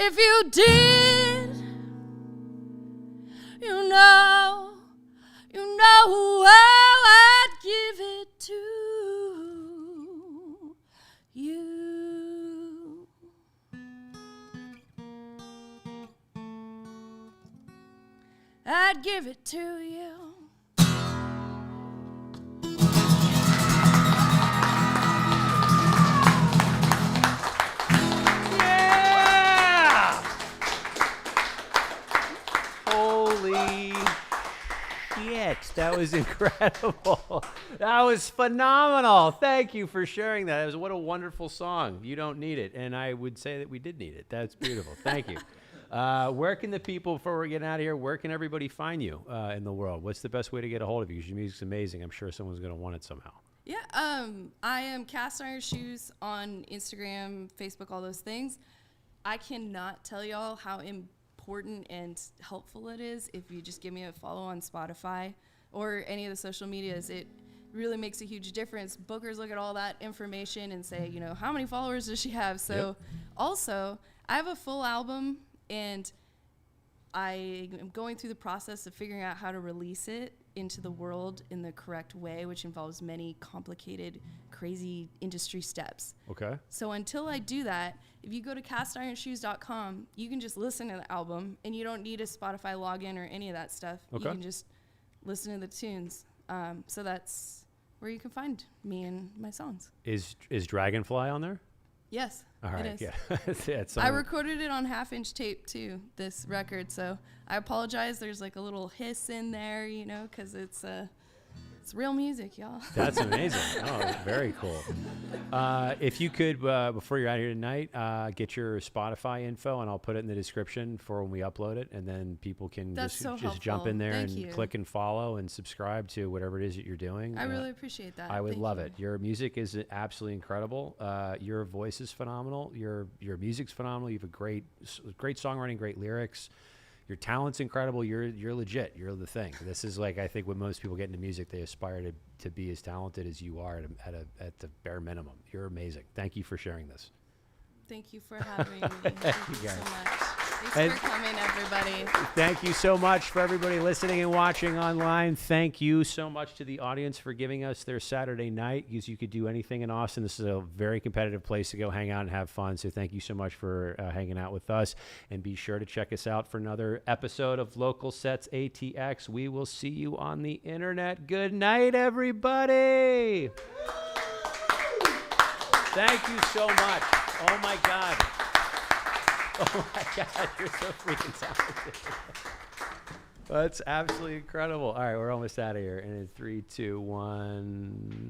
If you did, you know I'd give it to you. I'd give it to you. Yeah! Holy shit, that was incredible. That was phenomenal. Thank you for sharing that. What a wonderful song. You don't need it. And I would say that we did need it. That's beautiful. Thank you. Where can the people, before we get out of here, where can everybody find you in the world? What's the best way to get a hold of you? Because your music's amazing. I'm sure someone's going to want it somehow. Yeah, I am Cast Iron Shoes on Instagram, Facebook, all those things. I cannot tell y'all how important and helpful it is if you just give me a follow on Spotify or any of the social medias. It really makes a huge difference. Bookers look at all that information and say, you know, how many followers does she have? So also, I have a full album, and I am going through the process of figuring out how to release it into the world in the correct way, which involves many complicated, crazy industry steps. Okay. So until I do that, if you go to castironshoes.com, you can just listen to the album, and you don't need a Spotify login or any of that stuff. Okay. You can just listen to the tunes. So that's where you can find me and my songs. Is Dragonfly on there? Yes, All right, it is. yeah. It's I on- recorded it on half-inch tape too, this record, so I apologize. There's like a little hiss in there, you know, because it's It's real music, y'all. That's amazing. Oh, very cool. If you could, before you're out here tonight, get your Spotify info, and I'll put it in the description for when we upload it, and then people can That's so just jump helpful. in there Thank and you. click and follow and subscribe to whatever it is that you're doing. I really appreciate that. I would Thank love you. it. Your music is absolutely incredible. Your voice is phenomenal. Your music's phenomenal. You have a great songwriting, great lyrics. Your talent's incredible. You're legit. You're the thing. This is like, I think when most people get into music, they aspire to be as talented as you are at the bare minimum. You're amazing. Thank you for sharing this. Thank you for having me. Thank you so guys. much. Thanks And- for coming, everybody. Thank you so much for everybody listening and watching online. Thank you so much to the audience for giving us their Saturday night. Because you could do anything in Austin. This is a very competitive place to go hang out and have fun. So thank you so much for hanging out with us. And be sure to check us out for another episode of Local Sets ATX. We will see you on the internet. Good night, everybody. Thank you so much. Oh, my God. Oh, my God. You're so freaking talented. That's absolutely incredible. All right, we're almost out of here. And in 3, 2, 1.